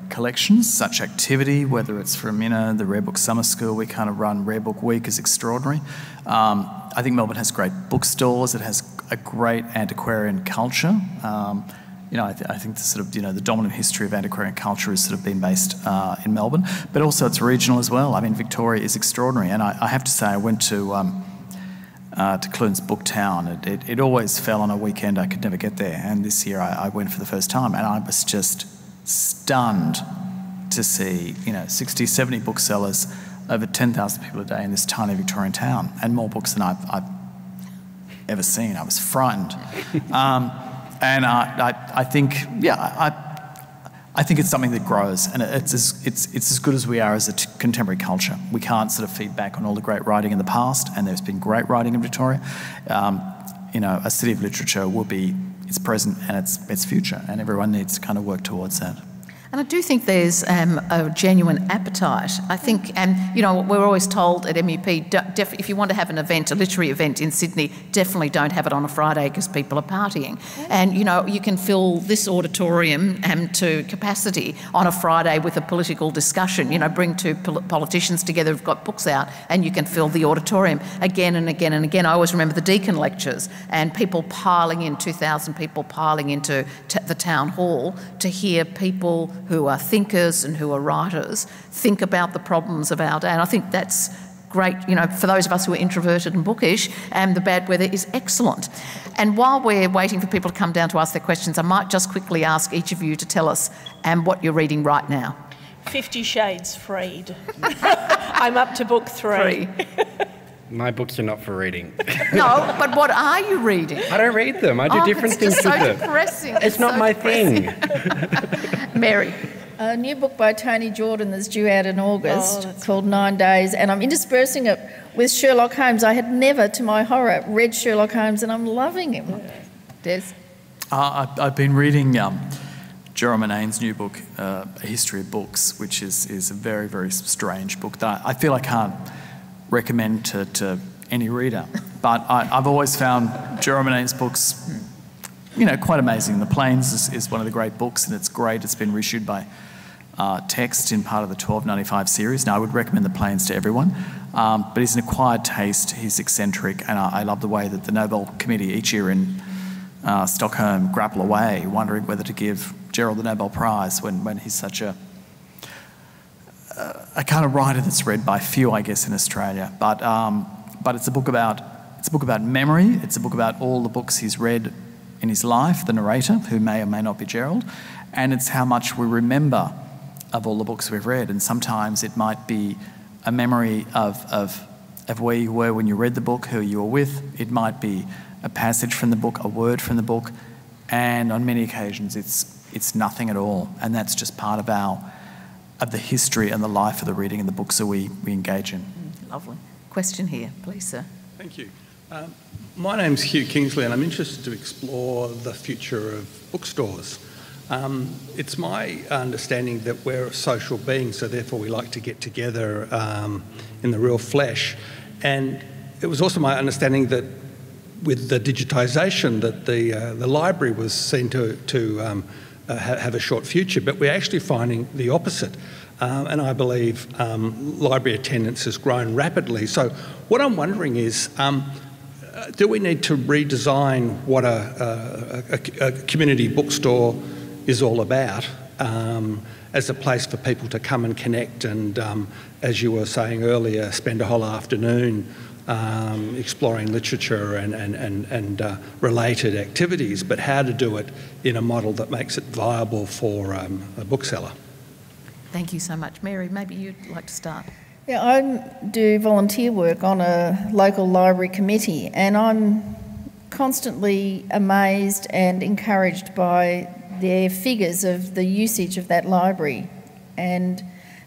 collections, such activity, whether it's from the Rare Book Summer School. We kind of run Rare Book Week is extraordinary. I think Melbourne has great bookstores. It has a great antiquarian culture. I think the sort of, the dominant history of antiquarian culture has sort of been based in Melbourne, but also it's regional as well. I mean, Victoria is extraordinary, and I have to say I went to Clunes Booktown. It always fell on a weekend. I could never get there, and this year I went for the first time, and I was just stunned to see 60, 70 booksellers, over 10,000 people a day in this tiny Victorian town, and more books than I've ever seen. I was frightened. And I think, I think it's something that grows, and it's as good as we are as a contemporary culture. We can't sort of feed back on all the great writing in the past, and there's been great writing in Victoria. You know, a city of literature will be its present and its future, and everyone needs to kind of work towards that. And I do think there's a genuine appetite. I think, you know, we're always told at MUP, if you want to have an event, a literary event in Sydney, definitely don't have it on a Friday because people are partying. And, you know, you can fill this auditorium to capacity on a Friday with a political discussion. You know, bring two politicians together who've got books out and you can fill the auditorium again and again and again. I always remember the Deakin lectures and people piling in, 2,000 people piling into the town hall to hear people who are thinkers and who are writers think about the problems of our day. And I think that's great, you know, for those of us who are introverted and bookish, and the bad weather is excellent. And while we're waiting for people to come down to ask their questions, I might just quickly ask each of you to tell us what you're reading right now. 50 Shades Freed. I'm up to book 3. My books are not for reading. No, but what are you reading? I don't read them. I do different things with them. Depressing. It's not my thing. Mary. A new book by Tony Jordan that's due out in August called 9 Days, and I'm interspersing it with Sherlock Holmes. I had never, to my horror, read Sherlock Holmes, and I'm loving him. Des? I've been reading Jerome Monane's new book, A History of Books, which is a very, very strange book that I feel I can't recommend to any reader. But I've always found Jerome Monane's books, you know, quite amazing. The Plains is one of the great books, and it's great. It's been reissued by Text in part of the 1295 series. Now, I would recommend The Plains to everyone, but he's an acquired taste. He's eccentric, and I love the way that the Nobel Committee each year in Stockholm grapple away, wondering whether to give Gerald the Nobel Prize when he's such a kind of writer that's read by few, I guess, in Australia. But it's a book about memory. It's a book about all the books he's read in his life, the narrator, who may or may not be Gerald, and it's how much we remember of all the books we've read. And sometimes it might be a memory of where you were when you read the book, who you were with. It might be a passage from the book, a word from the book, and on many occasions it's nothing at all. And that's just part of the history and the life of the reading and the books that we engage in. Lovely. Question here, please, sir. Thank you. My name's Hugh Kingsley, and I'm interested to explore the future of bookstores. It's my understanding that we're social beings, so therefore we like to get together in the real flesh. And it was also my understanding that with the digitisation that the library was seen to have a short future, but we're actually finding the opposite. And I believe library attendance has grown rapidly. So what I'm wondering is, do we need to redesign what a community bookstore is all about as a place for people to come and connect and, as you were saying earlier, spend a whole afternoon exploring literature and related activities, but how to do it in a model that makes it viable for a bookseller? Thank you so much. Mary, maybe you'd like to start. Yeah, I do volunteer work on a local library committee, and I'm constantly amazed and encouraged by their figures of the usage of that library and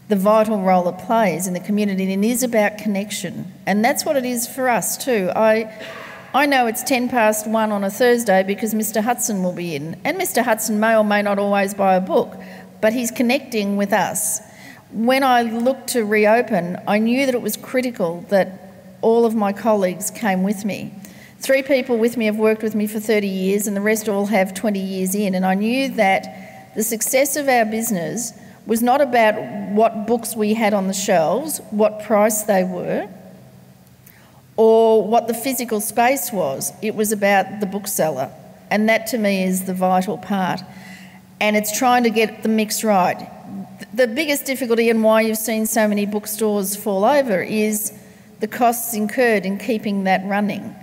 the vital role it plays in the community. And it is about connection, and that's what it is for us too. I know it's 1:10 on a Thursday because Mr. Hudson will be in, and Mr. Hudson may or may not always buy a book, but he's connecting with us. When I looked to reopen, I knew that it was critical that all of my colleagues came with me. 3 people with me have worked with me for 30 years and the rest all have 20 years in, and I knew that the success of our business was not about what books we had on the shelves, what price they were, or what the physical space was. It was about the bookseller, and that to me is the vital part. And it's trying to get the mix right. The biggest difficulty and why you've seen so many bookstores fall over is the costs incurred in keeping that running.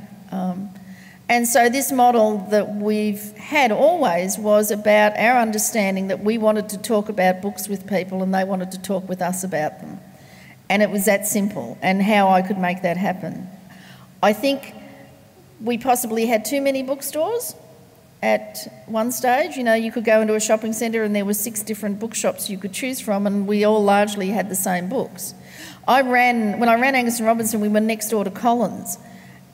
And so this model that we've had always was about our understanding that we wanted to talk about books with people and they wanted to talk with us about them. And it was that simple, and how I could make that happen. I think we possibly had too many bookstores at one stage. You know, you could go into a shopping centre and there were 6 different bookshops you could choose from, and we all largely had the same books. When I ran Angus and Robinson, we were next door to Collins,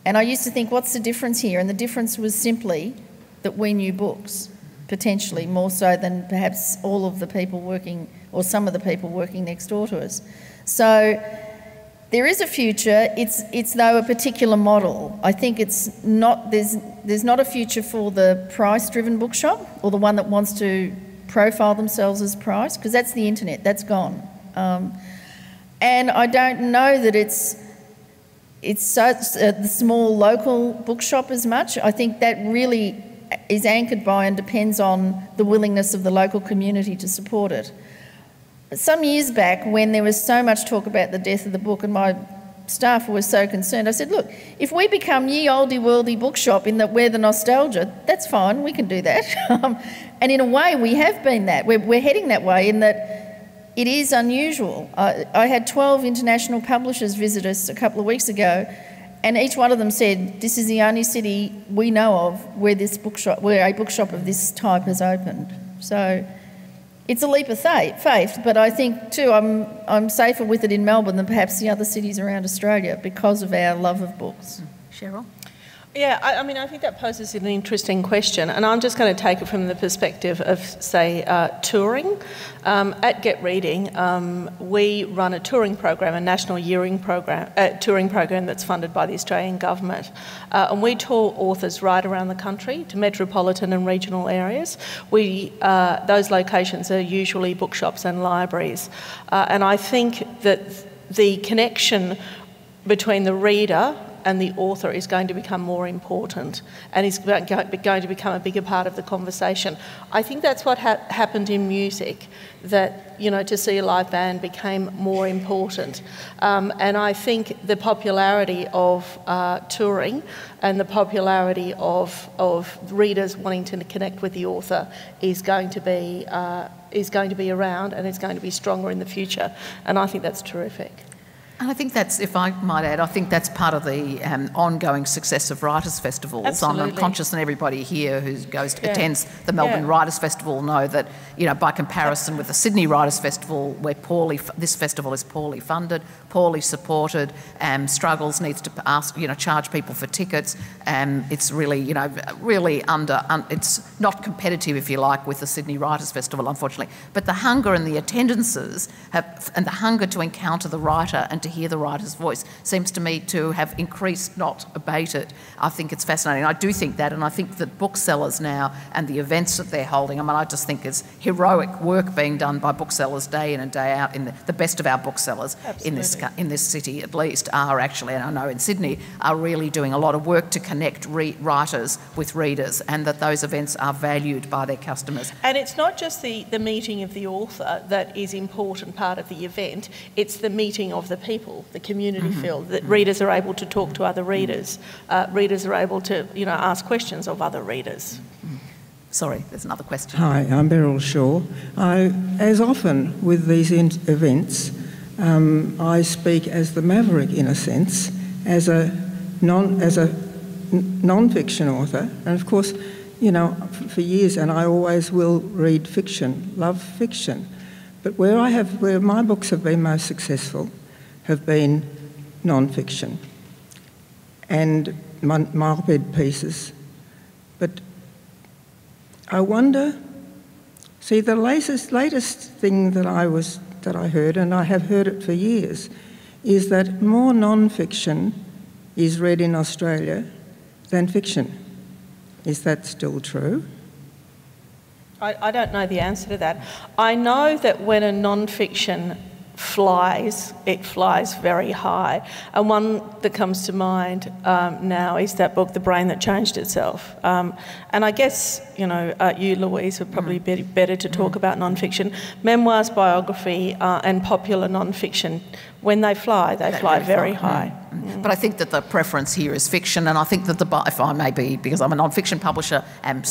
and I used to think, what's the difference here? And the difference was simply that we knew books, potentially more so than perhaps all of the people working, or some of the people working next door to us. So there is a future. It's though a particular model. I think it's not, there's not a future for the price-driven bookshop, or the one that wants to profile themselves as price, because that's the internet, that's gone. And I don't know that it's so, the small local bookshop as much. I think that really is anchored by and depends on the willingness of the local community to support it. Some years back, when there was so much talk about the death of the book and my staff were so concerned, I said, look, if we become ye olde worldy bookshop in that we're the nostalgia, that's fine, we can do that. And in a way we have been that. We're heading that way in that it is unusual. I had 12 international publishers visit us a couple of weeks ago, and each one of them said, this is the only city we know of where a bookshop of this type has opened. So it's a leap of faith, but I think too I'm safer with it in Melbourne than perhaps the other cities around Australia because of our love of books. Cheryl? Yeah, I mean, I think that poses an interesting question, and I'm just going to take it from the perspective of, say, touring. At Get Reading, we run a touring program, a national touring program that's funded by the Australian government, and we tour authors right around the country to metropolitan and regional areas. Those locations are usually bookshops and libraries, and I think that the connection between the reader and the author is going to become more important and is going to become a bigger part of the conversation. I think that's what happened in music, that, you know, to see a live band became more important. And I think the popularity of touring and the popularity of readers wanting to connect with the author is going to be around, and it's going to be stronger in the future. And I think that's terrific. And I think that's, if I might add, I think that's part of the ongoing success of Writers' Festivals. Absolutely. I'm conscious, and everybody here who attends the Melbourne Writers' Festival know that, you know, by comparison with the Sydney Writers' Festival, this festival is poorly funded, poorly supported, struggles, needs to charge people for tickets. It's really, really it's not competitive, if you like, with the Sydney Writers' Festival, unfortunately. But the hunger and the attendances and the hunger to encounter the writer and to hear the writer's voice seems to me to have increased, not abated. I think it's fascinating. I do think that, and I think that Booksellers now and the events that they're holding, I just think it's heroic work being done by Booksellers day in and day out. In the best of our booksellers in this city, at least, are actually, and I know in Sydney, are really doing a lot of work to connect writers with readers, and that those events are valued by their customers. And it's not just the meeting of the author that is important part of the event, it's the meeting of the people, the community feel, that readers are able to talk to other readers, readers are able to, ask questions of other readers. Sorry, there's another question. Hi, I'm Beryl Shaw. As often with these events, I speak as the maverick in a sense, as a non-fiction author, and of course, for years, and I always will read fiction, love fiction, but where my books have been most successful have been non-fiction and my op-ed pieces. But I wonder, see, the latest thing that I heard, and I have heard it for years, is that more non-fiction is read in Australia than fiction. Is that still true? I don't know the answer to that. I know that when a non-fiction flies, it flies very high. And one that comes to mind now is that book, The Brain That Changed Itself. And I guess, you, Louise, would probably be better to talk about non-fiction. Memoirs, biography and popular non-fiction, when they fly very high. But I think that the preference here is fiction, and I think that if I may be, because I'm a non-fiction publisher and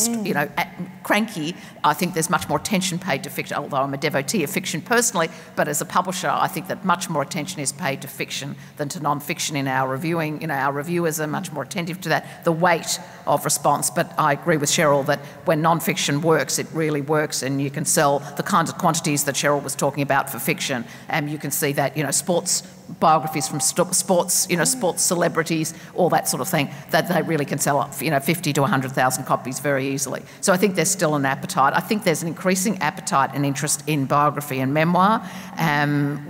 cranky, I think there's much more attention paid to fiction, although I'm a devotee of fiction personally, but as a publisher I think that much more attention is paid to fiction than to non-fiction in our reviewing. Our reviewers are much more attentive to that, the weight of response. But I agree with Cheryl that when non-fiction works, it really works, and you can sell the kinds of quantities that Cheryl was talking about for fiction, and you can see that, sports biographies from sports, sports celebrities, all that sort of thing, that they really can sell up, 50 to 100,000 copies very easily. So I think there's still an appetite. I think there's an increasing appetite and interest in biography and memoir.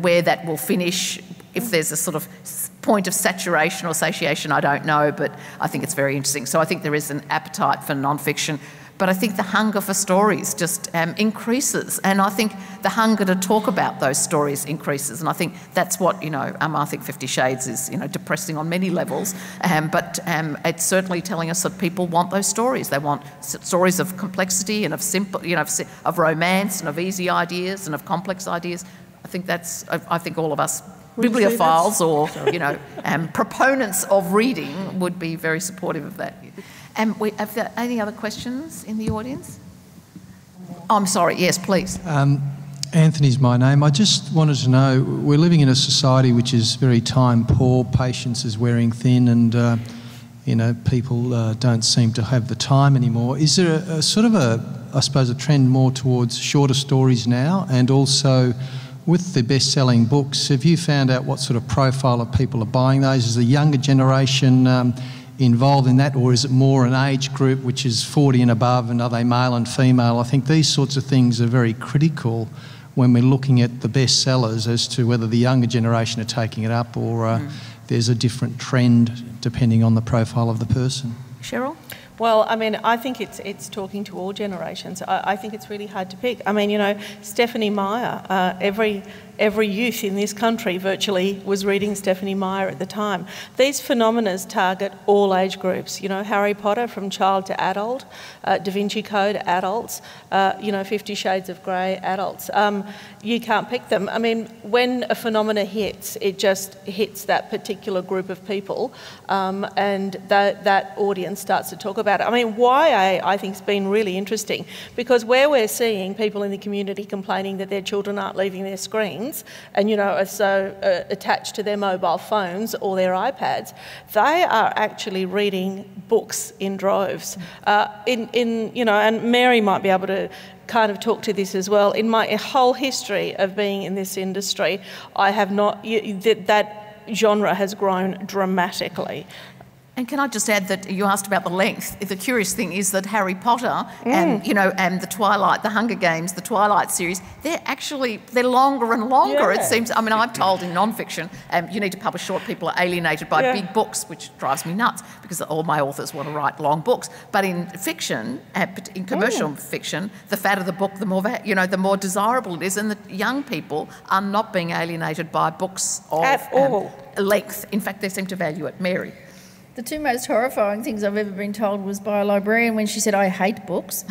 Where that will finish, if there's a sort of point of saturation or satiation, I don't know, but I think it's very interesting. So I think there is an appetite for non-fiction. But I think the hunger for stories just increases, and I think the hunger to talk about those stories increases, and I think that's what, I think 50 Shades is, depressing on many levels, but it's certainly telling us that people want those stories. They want stories of complexity and of simple, of romance and of easy ideas and of complex ideas. I think all of us bibliophiles or, proponents of reading would be very supportive of that. Have there any other questions in the audience? Oh, I'm sorry, yes, please. Anthony's my name. I just wanted to know, we're living in a society which is very time poor, patience is wearing thin, and people don't seem to have the time anymore. Is there a sort of I suppose, a trend more towards shorter stories now? And also, with the best-selling books, have you found out what sort of profile of people are buying those? Is the younger generation involved in that, or is it more an age group which is 40 and above, and are they male and female? I think these sorts of things are very critical when we're looking at the bestsellers as to whether the younger generation are taking it up or there's a different trend depending on the profile of the person. Cheryl? Well, I think it's talking to all generations. I think it's really hard to pick. Stephanie Meyer, every youth in this country virtually was reading Stephanie Meyer at the time. These phenomena target all age groups. Harry Potter from child to adult, Da Vinci Code adults, 50 Shades of Grey adults. You can't pick them. When a phenomena hits, it just hits that particular group of people, and that audience starts to talk about it. YA, I think, has been really interesting, because where we're seeing people in the community complaining that their children aren't leaving their screens and, are so attached to their mobile phones or their iPads, they are actually reading books in droves. And Mary might be able to kind of talk to this as well. In my whole history of being in this industry, I have not, that genre has grown dramatically. And can I just add that you asked about the length? The curious thing is that Harry Potter and the Twilight, the Hunger Games, the Twilight series, they're longer and longer. Yeah. It seems. I'm told in non-fiction, you need to publish short. People are alienated by big books, which drives me nuts because all my authors want to write long books. But in fiction, in commercial fiction, the fatter the book, the more desirable it is, and the young people are not being alienated by books of length. In fact, they seem to value it. Mary. The two most horrifying things I've ever been told was by a librarian when she said, "I hate books,"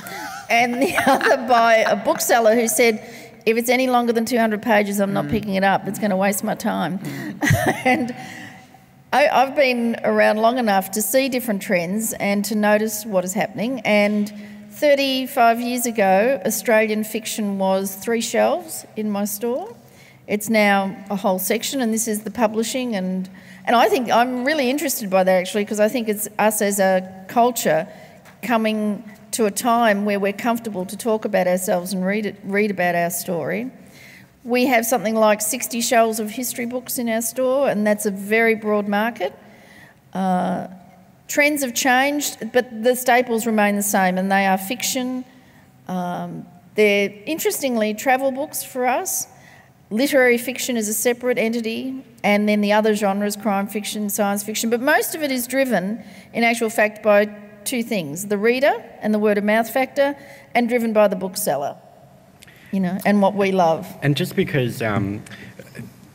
and the other by a bookseller who said, "If it's any longer than 200 pages, I'm not picking it up. It's going to waste my time." And I've been around long enough to see different trends and to notice what is happening. And 35 years ago, Australian fiction was 3 shelves in my store. It's now a whole section, and this is the publishing, and I think I'm really interested by that, actually, because I think it's us as a culture coming to a time where we're comfortable to talk about ourselves and read about our story. We have something like 60 shelves of history books in our store, and that's a very broad market. Trends have changed, but the staples remain the same, and they are fiction. They're, interestingly, travel books for us. Literary fiction is a separate entity, and then the other genres, crime fiction, science fiction. But most of it is driven, in actual fact, by 2 things: the reader and the word-of-mouth factor, and driven by the bookseller, and what we love. And just because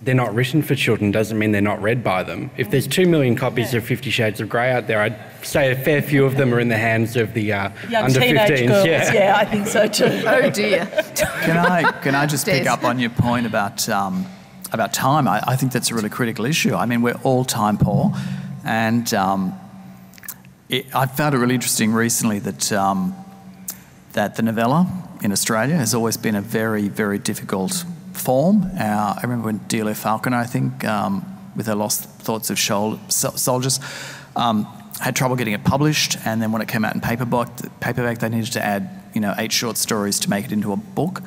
they're not written for children doesn't mean they're not read by them. If there's 2 million copies of 50 Shades of Grey out there, I'd say a fair few of them are in the hands of the young under teenage 15s. Girls. Yeah, I think so too. Oh dear. Can I just pick up on your point about time. I think that's a really critical issue. I mean, we're all time poor, and I found it really interesting recently that that the novella in Australia has always been a very, very difficult form. I remember when Delia Falconer, I think, with her Lost Thoughts of Soldiers, had trouble getting it published, and then when it came out in paperback, they needed to add 8 short stories to make it into a book.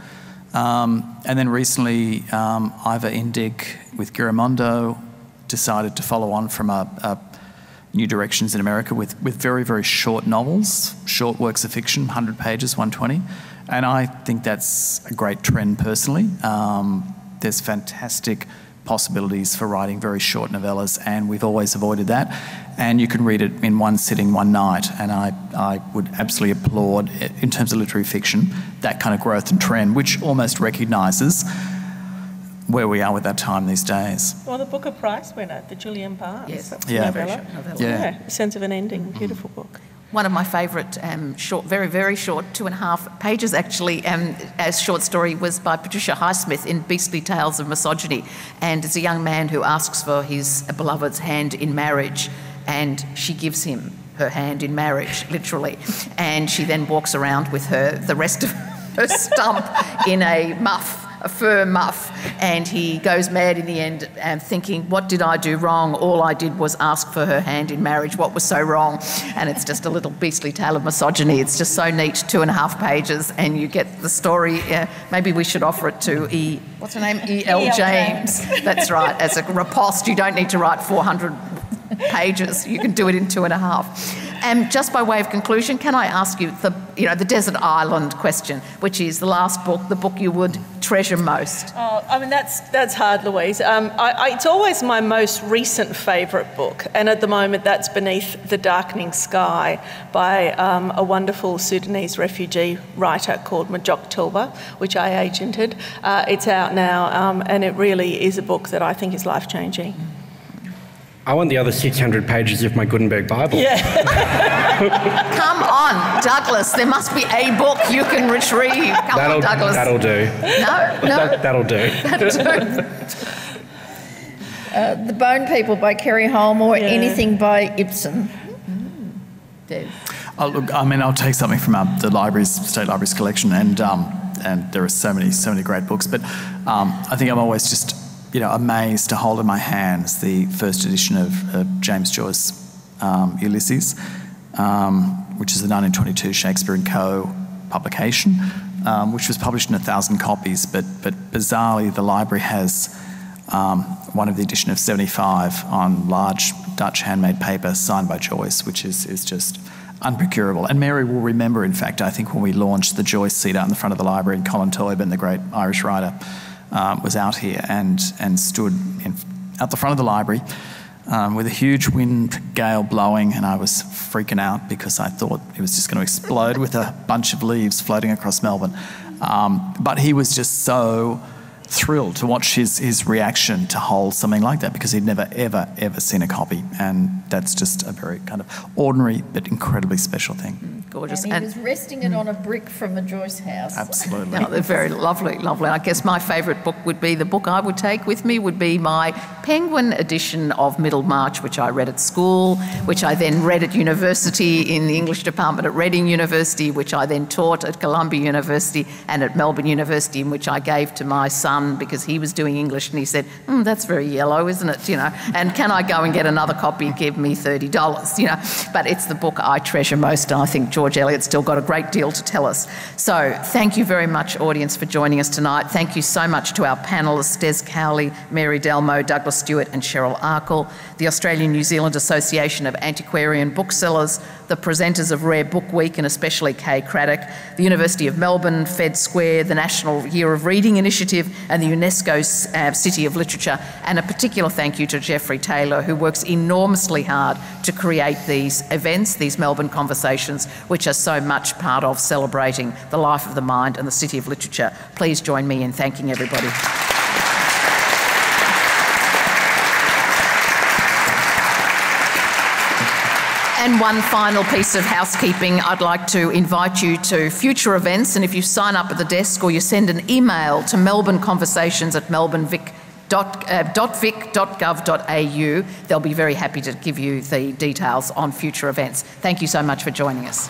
And then recently, Ivor Indig with Giramondo decided to follow on from a new directions in America with very, very short novels, short works of fiction, 100 pages, 120. And I think that's a great trend personally. There's fantastic possibilities for writing very short novellas, and we've always avoided that. And you can read it in one sitting, one night, and I would absolutely applaud, in terms of literary fiction, that kind of growth and trend, which almost recognises where we are with that time these days. Well, the Booker Prize winner, the Julian Barnes. Yes. Novella. Novella. Yeah. Sense of an Ending. Beautiful book. One of my favourite short, very, very short, 2.5 pages actually, as short story was by Patricia Highsmith in Beastly Tales of Misogyny. And it's a young man who asks for his beloved's hand in marriage, and she gives him her hand in marriage, literally. And she then walks around with the rest of her stump in a muff, a fur muff, and he goes mad in the end thinking, what did I do wrong? All I did was ask for her hand in marriage. What was so wrong? And it's just a little beastly tale of misogyny. It's just so neat, 2.5 pages, and you get the story. Maybe we should offer it to what's her name? E.L. James. That's right. As a riposte, you don't need to write 400 pages. You can do it in 2.5. And just by way of conclusion, can I ask you the desert island question, which is the last book, the book you would treasure most? Oh, I mean, that's hard, Louise. It's always my most recent favourite book, and at the moment that's Beneath the Darkening Sky by a wonderful Sudanese refugee writer called Majok Tulba, which I agented. It's out now, and it really is a book that I think is life-changing. I want the other 600 pages of my Gutenberg Bible. Yeah. Come on, Douglas. There must be a book you can retrieve. Come on, Douglas. That'll do. No. That'll do. The Bone People by Kerry Holm, or anything by Ibsen. Des. Oh, look, I mean, I'll take something from the State Library's collection, and there are so many great books. But I think I'm always just amazed to hold in my hands the first edition of James Joyce's Ulysses, which is the 1922 Shakespeare & Co. publication, which was published in 1,000 copies, but bizarrely the library has one of the edition of 75 on large Dutch handmade paper signed by Joyce, which is just unprocurable. And Mary will remember, in fact, I think when we launched the Joyce seat out in the front of the library, and Colin Toibin, the great Irish writer, was out here and stood out the front of the library with a huge wind gale blowing, and I was freaking out because I thought it was just going to explode with a bunch of leaves floating across Melbourne. But he was just so thrilled to watch his reaction to hold something like that, because he'd never, ever seen a copy, and that's just a very kind of ordinary but incredibly special thing. Gorgeous. And he was resting it on a brick from a Joyce house. Absolutely. No, they're very lovely. I guess my favourite book would be, the book I would take with me would be my Penguin edition of Middlemarch, which I read at school, which I then read at university in the English department at Reading University, which I then taught at Columbia University and at Melbourne University, in which I gave to my son because he was doing English, and he said, that's very yellow, isn't it? And can I go and get another copy and give me $30? But it's the book I treasure most, and I think George Eliot's still got a great deal to tell us. So thank you very much, audience, for joining us tonight. Thank you so much to our panellists, Des Cowley, Mary Delmo, Douglas Stuart and Cheryl Arkell, the Australian New Zealand Association of Antiquarian Booksellers, the presenters of Rare Book Week, and especially Kay Craddock, the University of Melbourne, Fed Square, the National Year of Reading Initiative, and the UNESCO City of Literature. And a particular thank you to Geoffrey Taylor, who works enormously hard to create these events, these Melbourne Conversations, which are so much part of celebrating the life of the mind and the City of Literature. Please join me in thanking everybody. And one final piece of housekeeping, I'd like to invite you to future events, and if you sign up at the desk or you send an email to melbourneconversations@melbournevic.com, .vic.gov.au. They'll be very happy to give you the details on future events. Thank you so much for joining us.